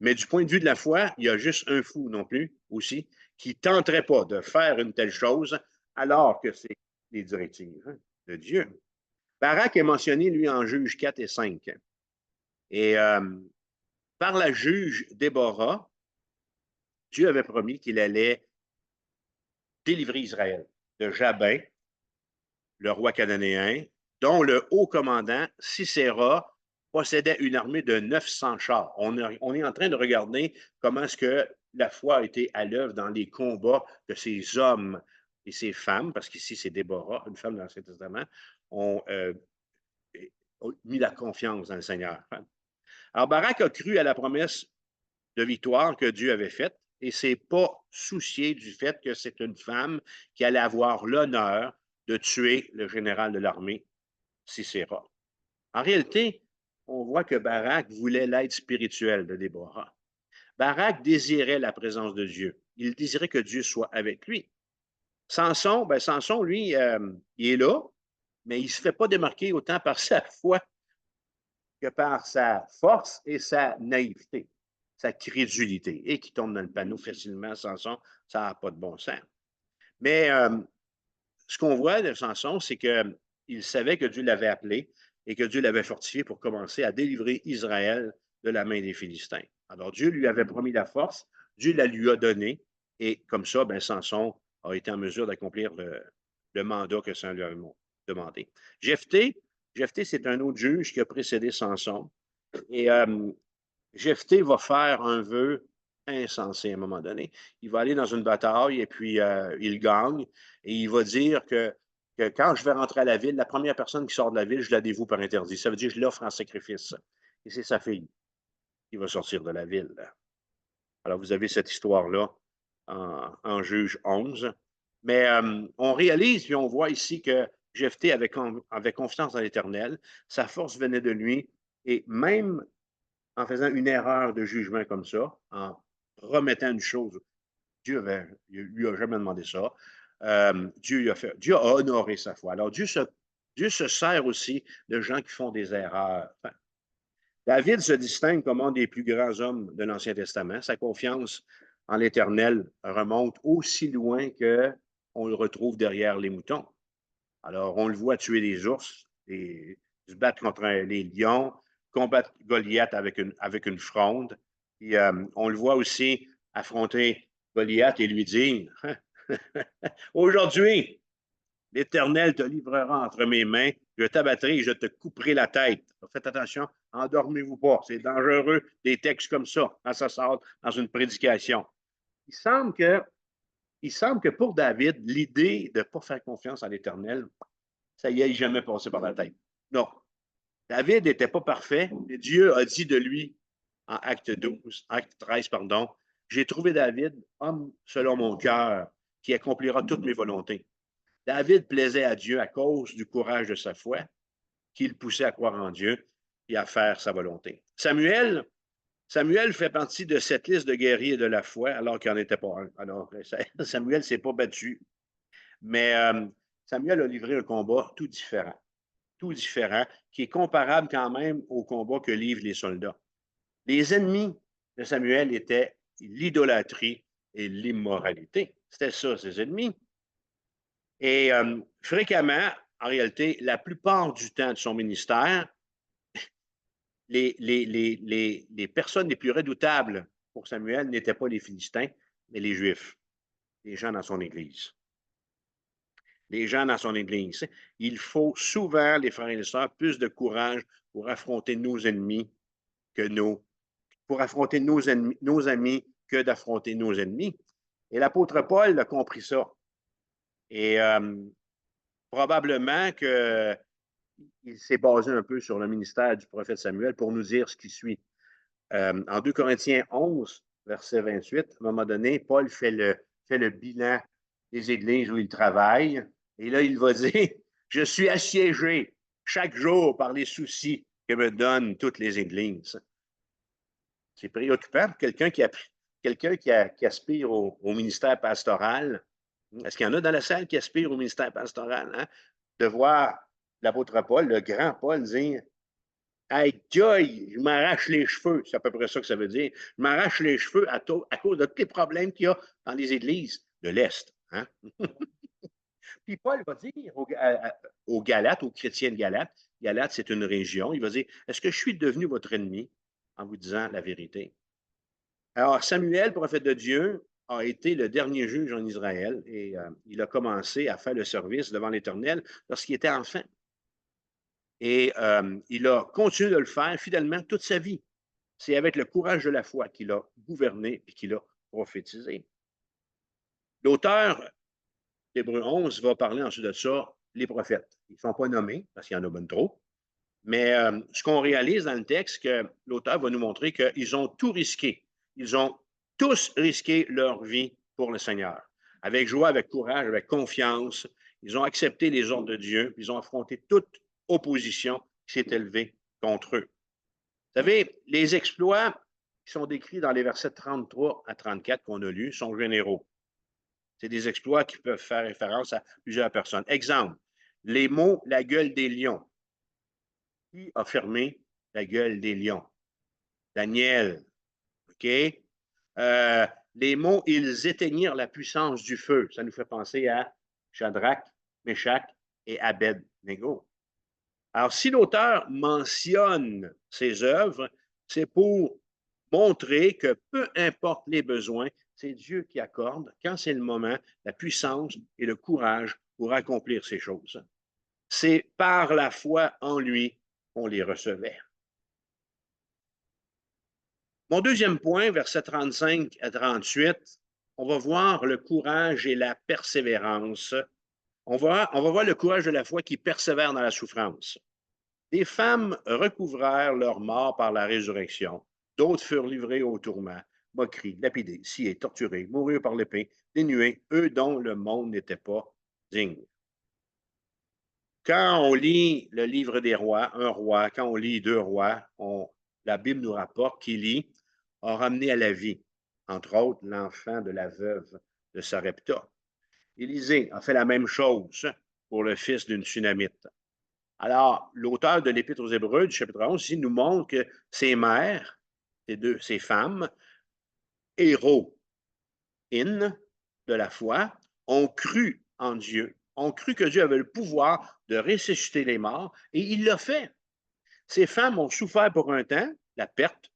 Mais du point de vue de la foi, il y a juste un fou non plus aussi qui ne tenterait pas de faire une telle chose alors que c'est les directives de Dieu. Barak est mentionné, lui, en Juges 4 et 5. Et par la juge Déborah, Dieu avait promis qu'il allait délivrer Israël de Jabin, le roi cananéen, dont le haut commandant Sisera possédait une armée de 900 chars. On est en train de regarder comment est-ce que la foi a été à l'œuvre dans les combats de ces hommes et ces femmes, parce qu'ici c'est Déborah, une femme dans l'Ancien Testament, ont mis la confiance dans le Seigneur. Alors Barak a cru à la promesse de victoire que Dieu avait faite et s'est pas soucié du fait que c'est une femme qui allait avoir l'honneur de tuer le général de l'armée, Sisera. En réalité, on voit que Barak voulait l'aide spirituelle de Déborah. Barak désirait la présence de Dieu. Il désirait que Dieu soit avec lui. Samson, lui, il est là, mais il ne se fait pas démarquer autant par sa foi que par sa force et sa naïveté, sa crédulité, et qui tombe dans le panneau facilement, Samson, ça n'a pas de bon sens. Mais ce qu'on voit de Samson, c'est qu'il savait que Dieu l'avait appelé et que Dieu l'avait fortifié pour commencer à délivrer Israël de la main des Philistins. Alors Dieu lui avait promis la force, Dieu la lui a donnée, et comme ça, Samson a été en mesure d'accomplir le mandat que Saint lui avait demandé. Jephthé, c'est un autre juge qui a précédé Samson. Et Jephthé va faire un vœu insensé à un moment donné. Il va aller dans une bataille et puis il gagne. Et il va dire que quand je vais rentrer à la ville, la première personne qui sort de la ville, je la dévoue par interdit. Ça veut dire que je l'offre en sacrifice. Et c'est sa fille qui va sortir de la ville. Alors, vous avez cette histoire-là en Juge 11. Mais on réalise, puis on voit ici que Jephthé avait confiance dans l'Éternel. Sa force venait de lui. Et même en faisant une erreur de jugement comme ça, en remettant une chose, Dieu lui a jamais demandé ça. Dieu a honoré sa foi. Alors, Dieu se sert aussi de gens qui font des erreurs. Enfin, David se distingue comme un des plus grands hommes de l'Ancien Testament. Sa confiance en l'Éternel remonte aussi loin qu'on le retrouve derrière les moutons. Alors, on le voit tuer des ours, se battre contre les lions, combattre Goliath avec une fronde. Et, on le voit aussi affronter Goliath et lui dire aujourd'hui, l'Éternel te livrera entre mes mains, je t'abattrai et je te couperai la tête. Faites attention, endormez-vous pas. C'est dangereux, des textes comme ça, quand ça sort dans une prédication. Il semble que pour David, l'idée de ne pas faire confiance à l'Éternel, ça y est, jamais passé par la tête. Non. David n'était pas parfait, mais Dieu a dit de lui en acte 13, pardon, j'ai trouvé David, homme selon mon cœur, qui accomplira toutes mes volontés. David plaisait à Dieu à cause du courage de sa foi, qui le poussait à croire en Dieu et à faire sa volonté. Samuel fait partie de cette liste de guerriers de la foi, alors qu'il n'en était pas un. Alors, Samuel ne s'est pas battu, mais Samuel a livré un combat tout différent, qui est comparable quand même au combat que livrent les soldats. Les ennemis de Samuel étaient l'idolâtrie et l'immoralité. C'était ça, ses ennemis. Et fréquemment, en réalité, la plupart du temps de son ministère, les personnes les plus redoutables pour Samuel n'étaient pas les Philistins, mais les Juifs, les gens dans son Église. Les gens dans son Église. Il faut souvent, les frères et les sœurs, plus de courage pour affronter nos ennemis que nos pour affronter nos amis que d'affronter nos ennemis. Et l'apôtre Paul a compris ça. Et probablement qu'il s'est basé un peu sur le ministère du prophète Samuel pour nous dire ce qui suit. En 2 Corinthiens 11, verset 28, à un moment donné, Paul fait le bilan des églises où il travaille. Et là, il va dire, je suis assiégé chaque jour par les soucis que me donnent toutes les églises. C'est préoccupant pour quelqu'un qui aspire au ministère pastoral. Est-ce qu'il y en a dans la salle qui aspirent au ministère pastoral? Hein? De voir l'apôtre Paul, le grand Paul, dire hey, joy, je m'arrache les cheveux. C'est à peu près ça que ça veut dire. Je m'arrache les cheveux à cause de tous les problèmes qu'il y a dans les églises de l'Est. Hein? Puis Paul va dire aux Galates, aux chrétiens de Galates, Galate, c'est une région, il va dire, est-ce que je suis devenu votre ennemi en vous disant la vérité? Alors, Samuel, prophète de Dieu, a été le dernier juge en Israël et il a commencé à faire le service devant l'Éternel lorsqu'il était enfant. Et il a continué de le faire fidèlement toute sa vie. C'est avec le courage de la foi qu'il a gouverné et qu'il a prophétisé. L'auteur d'Hébreux 11 va parler ensuite de ça, les prophètes. Ils ne sont pas nommés parce qu'il y en a bien trop. Mais ce qu'on réalise dans le texte, que l'auteur va nous montrer qu'ils ont tout risqué. Ils ont tous risqué leur vie pour le Seigneur. Avec joie, avec courage, avec confiance. Ils ont accepté les ordres de Dieu. Ils ont affronté toute opposition qui s'est élevée contre eux. Vous savez, les exploits qui sont décrits dans les versets 33 à 34 qu'on a lus sont généraux. C'est des exploits qui peuvent faire référence à plusieurs personnes. Exemple, les mots « la gueule des lions ». Qui a fermé la gueule des lions? Daniel. OK? Les mots « ils éteignirent la puissance du feu », ça nous fait penser à Shadrach, Meshach et Abed-Nego. Alors, si l'auteur mentionne ces œuvres, c'est pour montrer que peu importe les besoins, c'est Dieu qui accorde, quand c'est le moment, la puissance et le courage pour accomplir ces choses. C'est par la foi en lui qu'on les recevait. Mon deuxième point, versets 35 à 38, on va voir le courage et la persévérance. On va voir le courage de la foi qui persévère dans la souffrance. Des femmes recouvrèrent leur mort par la résurrection. D'autres furent livrés au tourment, moqueries, lapidés, sciés, torturés, moururent par l'épée, dénués, eux dont le monde n'était pas digne. Quand on lit le livre des rois, un roi, quand on lit deux rois, la Bible nous rapporte qu'Élie a ramené à la vie, entre autres, l'enfant de la veuve de Sarepta. Élisée a fait la même chose pour le fils d'une Sunamite. Alors, l'auteur de l'Épître aux Hébreux, du chapitre 11, ici, nous montre que ces mères, ces femmes, héroïnes de la foi, ont cru en Dieu, ont cru que Dieu avait le pouvoir de ressusciter les morts, et il l'a fait. Ces femmes ont souffert pour un temps, la perte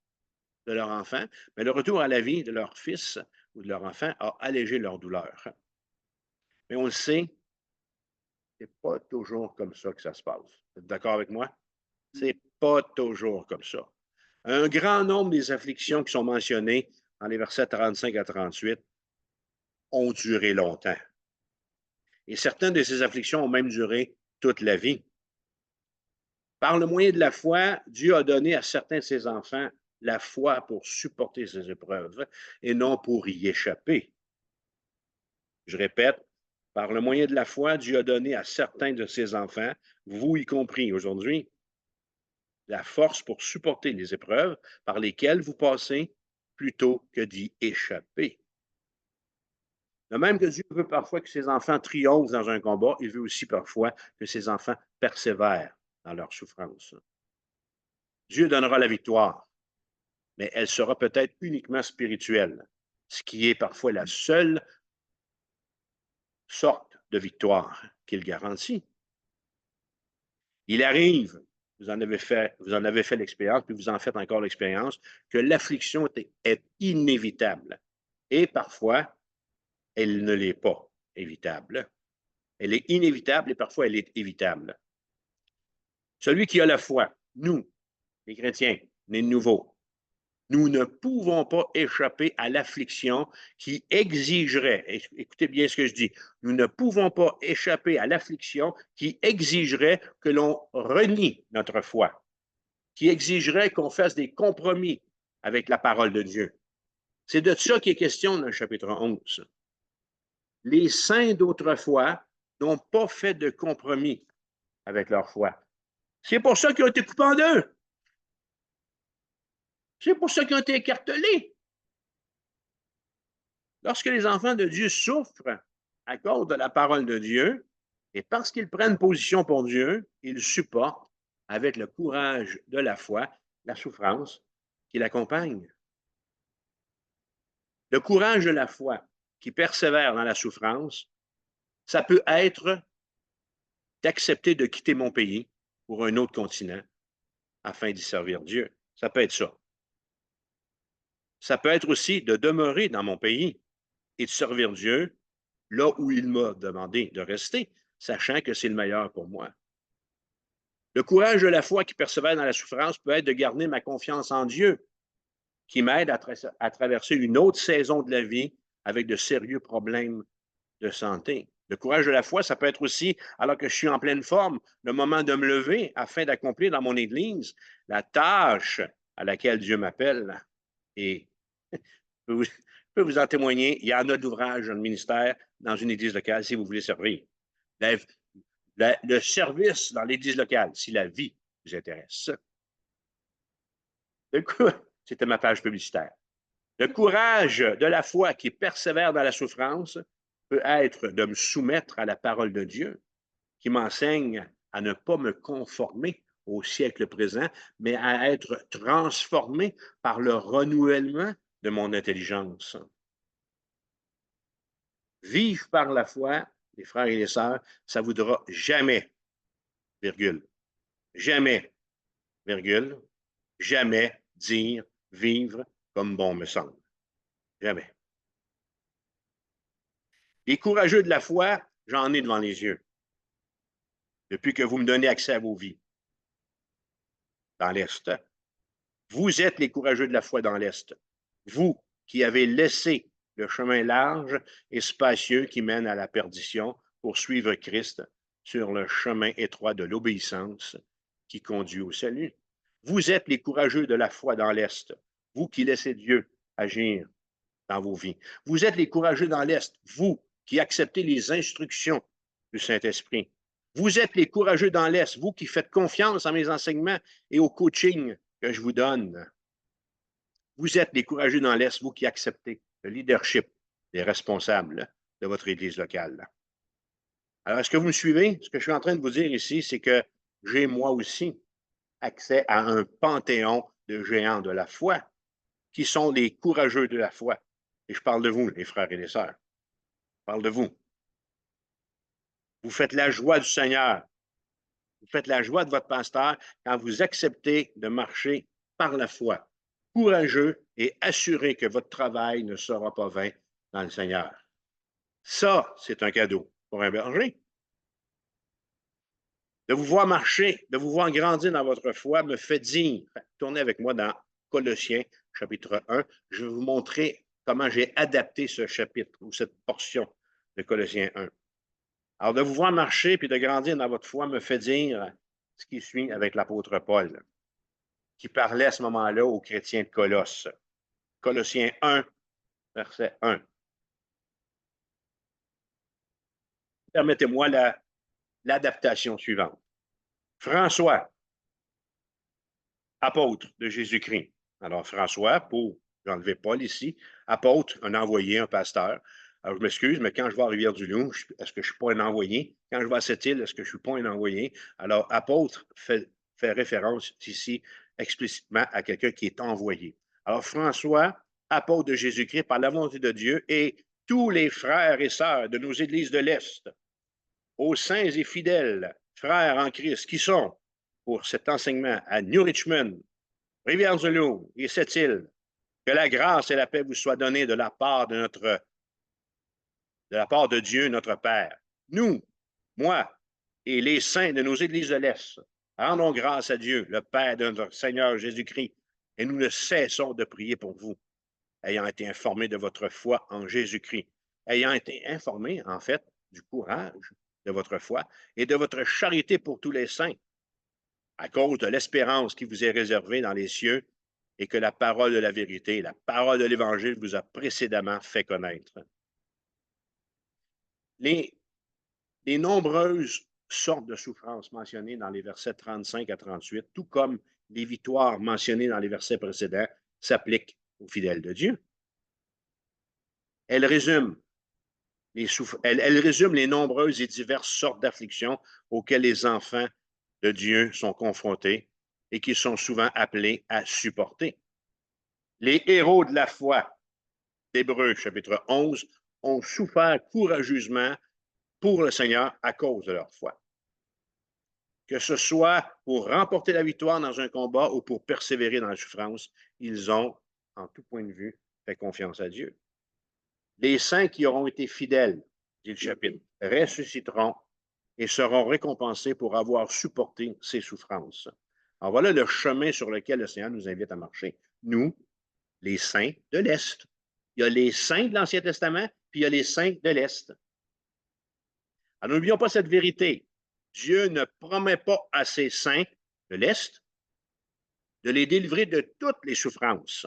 de leur enfant, mais le retour à la vie de leur fils ou de leur enfant a allégé leur douleur. Mais on le sait, c'est pas toujours comme ça que ça se passe. Vous êtes d'accord avec moi? C'est pas toujours comme ça. Un grand nombre des afflictions qui sont mentionnées dans les versets 35 à 38 ont duré longtemps. Et certaines de ces afflictions ont même duré toute la vie. Par le moyen de la foi, Dieu a donné à certains de ses enfants la foi pour supporter ces épreuves et non pour y échapper. Je répète, par le moyen de la foi, Dieu a donné à certains de ses enfants, vous y compris aujourd'hui, la force pour supporter les épreuves par lesquelles vous passez plutôt que d'y échapper. De même que Dieu veut parfois que ses enfants triomphent dans un combat, il veut aussi parfois que ses enfants persévèrent dans leur souffrance. Dieu donnera la victoire, mais elle sera peut-être uniquement spirituelle, ce qui est parfois la seule sorte de victoire qu'il garantit. Il arrive, vous en avez fait l'expérience, puis vous en faites encore l'expérience, que l'affliction est inévitable. Et parfois, elle ne l'est pas évitable. Elle est inévitable et parfois elle est évitable. Celui qui a la foi, nous, les chrétiens, les nouveaux, nous ne pouvons pas échapper à l'affliction qui exigerait, écoutez bien ce que je dis, nous ne pouvons pas échapper à l'affliction qui exigerait que l'on renie notre foi, qui exigerait qu'on fasse des compromis avec la parole de Dieu. C'est de ça qu'il est question dans le chapitre 11. Les saints d'autrefois n'ont pas fait de compromis avec leur foi. C'est pour ça qu'ils ont été coupés en deux. C'est pour ça qu'ils ont été écartelés. Lorsque les enfants de Dieu souffrent à cause de la parole de Dieu, et parce qu'ils prennent position pour Dieu, ils supportent avec le courage de la foi la souffrance qui l'accompagne. Le courage de la foi qui persévère dans la souffrance, ça peut être d'accepter de quitter mon pays pour un autre continent afin d'y servir Dieu. Ça peut être ça. Ça peut être aussi de demeurer dans mon pays et de servir Dieu là où il m'a demandé de rester, sachant que c'est le meilleur pour moi. Le courage de la foi qui persévère dans la souffrance peut être de garder ma confiance en Dieu, qui m'aide à traverser une autre saison de la vie avec de sérieux problèmes de santé. Le courage de la foi, ça peut être aussi, alors que je suis en pleine forme, le moment de me lever afin d'accomplir dans mon Église la tâche à laquelle Dieu m'appelle. Et je peux vous en témoigner, il y en a d'ouvrages dans le ministère, dans une Église locale, si vous voulez servir. Le service dans l'Église locale, si la vie vous intéresse. C'était ma page publicitaire. Le courage de la foi qui persévère dans la souffrance peut être de me soumettre à la parole de Dieu, qui m'enseigne à ne pas me conformer au siècle présent, mais à être transformé par le renouvellement de mon intelligence. Vivre par la foi, les frères et les sœurs, ça ne voudra jamais, virgule, jamais, virgule, jamais dire vivre comme bon me semble. Jamais. Les courageux de la foi, j'en ai devant les yeux. Depuis que vous me donnez accès à vos vies. Dans l'Est. Vous êtes les courageux de la foi dans l'Est. Vous qui avez laissé le chemin large et spacieux qui mène à la perdition pour suivre Christ sur le chemin étroit de l'obéissance qui conduit au salut. Vous êtes les courageux de la foi dans l'Est. Vous qui laissez Dieu agir dans vos vies. Vous êtes les courageux dans l'Est. Vous qui acceptez les instructions du Saint-Esprit. Vous êtes les courageux dans l'Est, vous qui faites confiance à mes enseignements et au coaching que je vous donne. Vous êtes les courageux dans l'Est, vous qui acceptez le leadership des responsables de votre Église locale. Alors, est-ce que vous me suivez? Ce que je suis en train de vous dire ici, c'est que j'ai moi aussi accès à un panthéon de géants de la foi qui sont les courageux de la foi. Et je parle de vous, les frères et les sœurs. Je parle de vous. Vous faites la joie du Seigneur. Vous faites la joie de votre pasteur quand vous acceptez de marcher par la foi, courageux et assuré que votre travail ne sera pas vain dans le Seigneur. Ça, c'est un cadeau pour un berger. De vous voir marcher, de vous voir grandir dans votre foi me fait dire, tournez avec moi dans Colossiens, chapitre 1, je vais vous montrer comment j'ai adapté ce chapitre ou cette portion de Colossiens 1. Alors, de vous voir marcher puis de grandir dans votre foi me fait dire ce qui suit avec l'apôtre Paul, qui parlait à ce moment-là aux chrétiens de Colosse. Colossiens 1, verset 1. Permettez-moi l'adaptation suivante. François, apôtre de Jésus-Christ. Alors, François, pour j'enlevais Paul ici, apôtre, un envoyé, un pasteur. Alors, je m'excuse, mais quand je vais à Rivière-du-Loup, est-ce que je ne suis pas un envoyé? Quand je vais à Sept-Îles, est-ce que je ne suis pas un envoyé? Alors, apôtre fait référence ici explicitement à quelqu'un qui est envoyé. Alors, François, apôtre de Jésus-Christ par la volonté de Dieu, et tous les frères et sœurs de nos églises de l'Est, aux saints et fidèles frères en Christ, qui sont pour cet enseignement à New Richmond, Rivière-du-Loup et Sept-Îles, que la grâce et la paix vous soient données de la part de Dieu, notre Père. Nous, moi et les saints de nos églises de l'Est, rendons grâce à Dieu, le Père de notre Seigneur Jésus-Christ, Et nous ne cessons de prier pour vous, ayant été informés de votre foi en Jésus-Christ, ayant été informés, en fait, du courage de votre foi et de votre charité pour tous les saints, à cause de l'espérance qui vous est réservée dans les cieux et que la parole de la vérité, la parole de l'Évangile vous a précédemment fait connaître. Les, les nombreuses sortes de souffrances mentionnées dans les versets 35 à 38, tout comme les victoires mentionnées dans les versets précédents, s'appliquent aux fidèles de Dieu. Elle résume elle résume les nombreuses et diverses sortes d'afflictions auxquelles les enfants de Dieu sont confrontés et qui sont souvent appelés à supporter. Les héros de la foi d'Hébreux, chapitre 11, ont souffert courageusement pour le Seigneur à cause de leur foi. Que ce soit pour remporter la victoire dans un combat ou pour persévérer dans la souffrance, ils ont, en tout point de vue, fait confiance à Dieu. Les saints qui auront été fidèles, dit le chapitre, ressusciteront et seront récompensés pour avoir supporté ces souffrances. Alors voilà le chemin sur lequel le Seigneur nous invite à marcher. Nous, les saints de l'Est. Il y a les saints de l'Ancien Testament, puis il y a les saints de l'Est. Alors n'oublions pas cette vérité. Dieu ne promet pas à ses saints de l'Est de les délivrer de toutes les souffrances.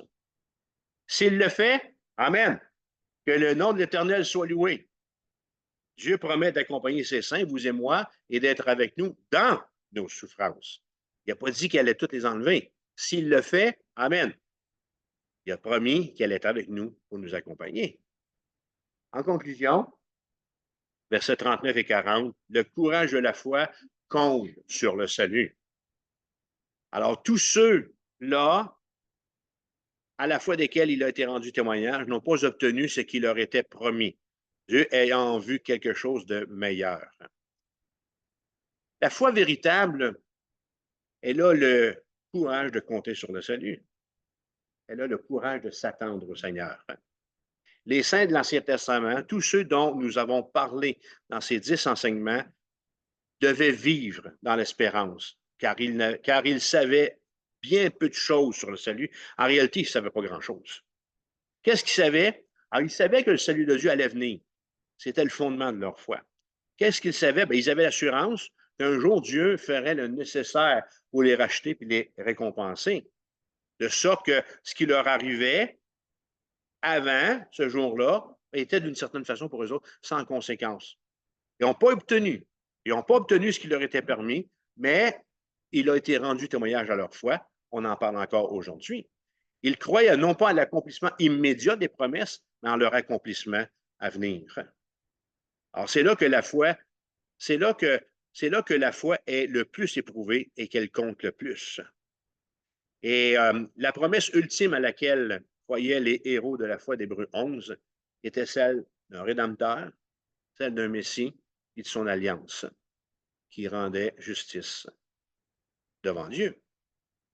S'il le fait, amen. Que le nom de l'Éternel soit loué. Dieu promet d'accompagner ses saints, vous et moi, et d'être avec nous dans nos souffrances. Il n'a pas dit qu'il allait toutes les enlever. S'il le fait, amen. Il a promis qu'elle est avec nous pour nous accompagner. En conclusion, versets 39 et 40, le courage de la foi compte sur le salut. Alors, tous ceux-là, à la foi desquels il a été rendu témoignage, n'ont pas obtenu ce qui leur était promis, Dieu ayant vu quelque chose de meilleur. La foi véritable, elle a le courage de compter sur le salut. Elle a le courage de s'attendre au Seigneur. Les saints de l'Ancien Testament, tous ceux dont nous avons parlé dans ces 10 enseignements, devaient vivre dans l'espérance, car ils savaient bien peu de choses sur le salut. En réalité, ils ne savaient pas grand-chose. Qu'est-ce qu'ils savaient? Alors, ils savaient que le salut de Dieu allait venir. C'était le fondement de leur foi. Qu'est-ce qu'ils savaient? Bien, ils avaient l'assurance qu'un jour, Dieu ferait le nécessaire pour les racheter et les récompenser. De sorte que ce qui leur arrivait avant ce jour-là était d'une certaine façon pour eux autres sans conséquence. Ils n'ont pas obtenu. Ils n'ont pas obtenu ce qui leur était permis, mais il a été rendu témoignage à leur foi. On en parle encore aujourd'hui. Ils croyaient non pas à l'accomplissement immédiat des promesses, mais en leur accomplissement à venir. Alors, c'est là que la foi, c'est là que la foi est le plus éprouvée et qu'elle compte le plus. Et la promesse ultime à laquelle croyaient les héros de la foi d'Hébreux 11 était celle d'un Rédempteur, celle d'un Messie et de son alliance qui rendait justice devant Dieu.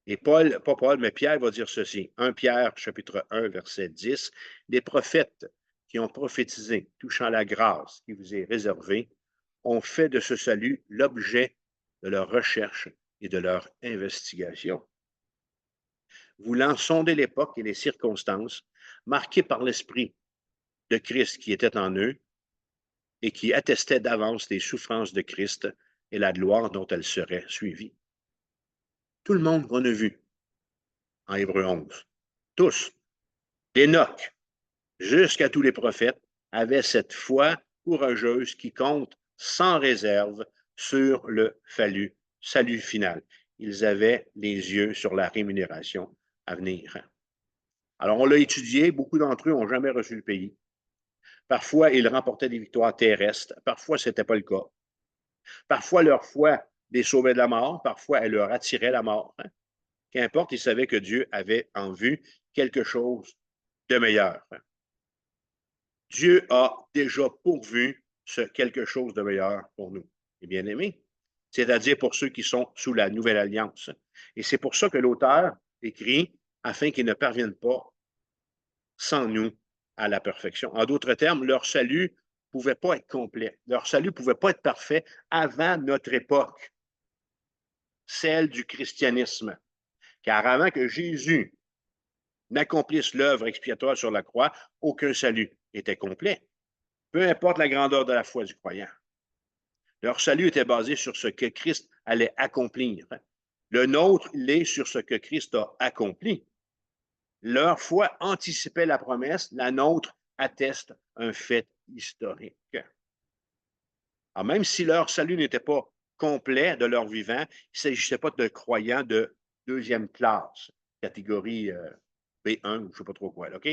Et Paul, pas Paul, mais Pierre va dire ceci. 1 Pierre, chapitre 1, verset 10. Les prophètes qui ont prophétisé touchant la grâce qui vous est réservée ont fait de ce salut l'objet de leur recherche et de leur investigation. Voulant sonder l'époque et les circonstances marquées par l'Esprit de Christ qui était en eux et qui attestait d'avance les souffrances de Christ et la gloire dont elles seraient suivies. Tout le monde qu'on a vu en Hébreux 11, tous, d'Enoch jusqu'à tous les prophètes, avaient cette foi courageuse qui compte sans réserve sur le salut final. Ils avaient les yeux sur la rémunération à venir. Alors, on l'a étudié, beaucoup d'entre eux n'ont jamais reçu le pays. Parfois, ils remportaient des victoires terrestres, parfois, ce n'était pas le cas. Parfois, leur foi les sauvait de la mort, parfois, elle leur attirait la mort. Qu'importe, ils savaient que Dieu avait en vue quelque chose de meilleur. Dieu a déjà pourvu ce quelque chose de meilleur pour nous, les bien-aimés, c'est-à-dire pour ceux qui sont sous la nouvelle alliance. Et c'est pour ça que l'auteur écrit afin qu'ils ne parviennent pas sans nous à la perfection. En d'autres termes, leur salut ne pouvait pas être complet. Leur salut ne pouvait pas être parfait avant notre époque, celle du christianisme. Car avant que Jésus n'accomplissent l'œuvre expiatoire sur la croix, aucun salut était complet. Peu importe la grandeur de la foi du croyant. Leur salut était basé sur ce que Christ allait accomplir. Le nôtre l'est sur ce que Christ a accompli. Leur foi anticipait la promesse, la nôtre atteste un fait historique. Alors, même si leur salut n'était pas complet de leur vivant, il ne s'agissait pas de croyants de deuxième classe, catégorie B1 ou je ne sais pas trop quoi. OK?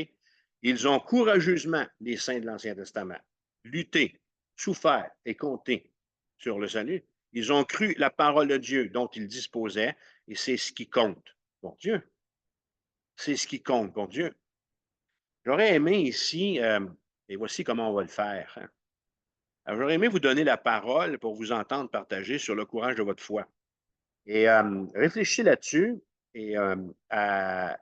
Ils ont courageusement, les saints de l'Ancien Testament, lutté, souffert et compté sur le salut. Ils ont cru la parole de Dieu dont ils disposaient et c'est ce qui compte pour Dieu. C'est ce qui compte pour Dieu. J'aurais aimé ici, et voici comment on va le faire. Hein. J'aurais aimé vous donner la parole pour vous entendre partager sur le courage de votre foi. Et réfléchissez là-dessus. Et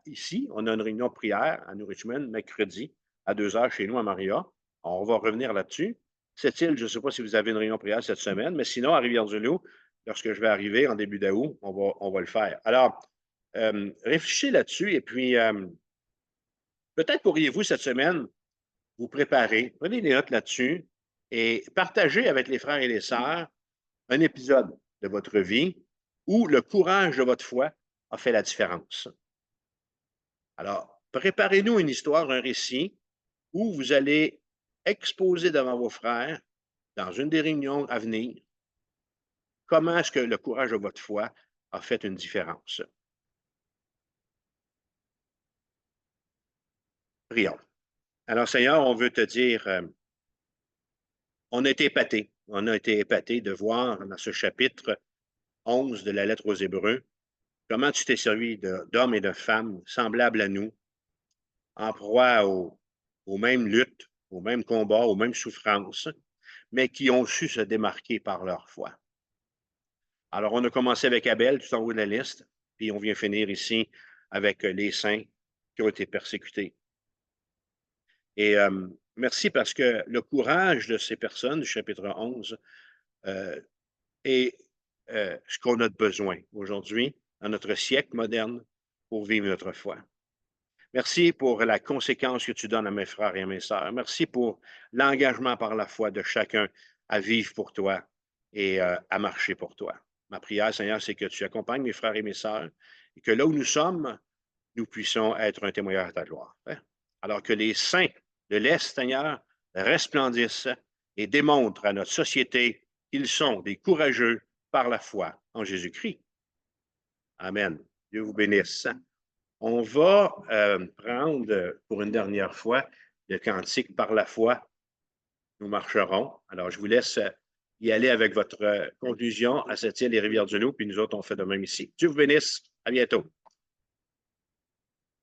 ici, on a une réunion de prière à New Richmond, mercredi, à 2 heures chez nous à Maria. On va revenir là-dessus. Cette île, je ne sais pas si vous avez une réunion de prière cette semaine, mais sinon, à Rivière-du-Loup, lorsque je vais arriver en début d'août, on va le faire. Alors, réfléchissez là-dessus et puis peut-être pourriez-vous cette semaine vous préparer, prenez des notes là-dessus et partagez avec les frères et les sœurs un épisode de votre vie où le courage de votre foi a fait la différence. Alors, préparez-nous une histoire, un récit où vous allez exposer devant vos frères, dans une des réunions à venir, comment est-ce que le courage de votre foi a fait une différence. Prions. Alors, Seigneur, on veut te dire, on a été épatés. On a été épatés de voir dans ce chapitre 11 de la lettre aux Hébreux comment tu t'es servi d'hommes et de femmes semblables à nous, en proie aux mêmes luttes, aux mêmes combats, aux mêmes souffrances, mais qui ont su se démarquer par leur foi. Alors, on a commencé avec Abel, tout en haut de la liste, puis on vient finir ici avec les saints qui ont été persécutés. Et merci parce que le courage de ces personnes du chapitre 11 est ce qu'on a de besoin aujourd'hui, dans notre siècle moderne, pour vivre notre foi. Merci pour la conséquence que tu donnes à mes frères et à mes sœurs. Merci pour l'engagement par la foi de chacun à vivre pour toi et à marcher pour toi. Ma prière, Seigneur, c'est que tu accompagnes mes frères et mes sœurs et que là où nous sommes, nous puissions être un témoignage à ta gloire. Alors que les saints de l'Est, Seigneur, resplendissent et démontrent à notre société qu'ils sont des courageux par la foi en Jésus-Christ. Amen. Dieu vous bénisse. On va prendre pour une dernière fois le cantique par la foi. Nous marcherons. Alors, je vous laisse y aller avec votre conclusion à cette île des Rivières-du-Loup, puis nous autres, on fait de même ici. Dieu vous bénisse. À bientôt.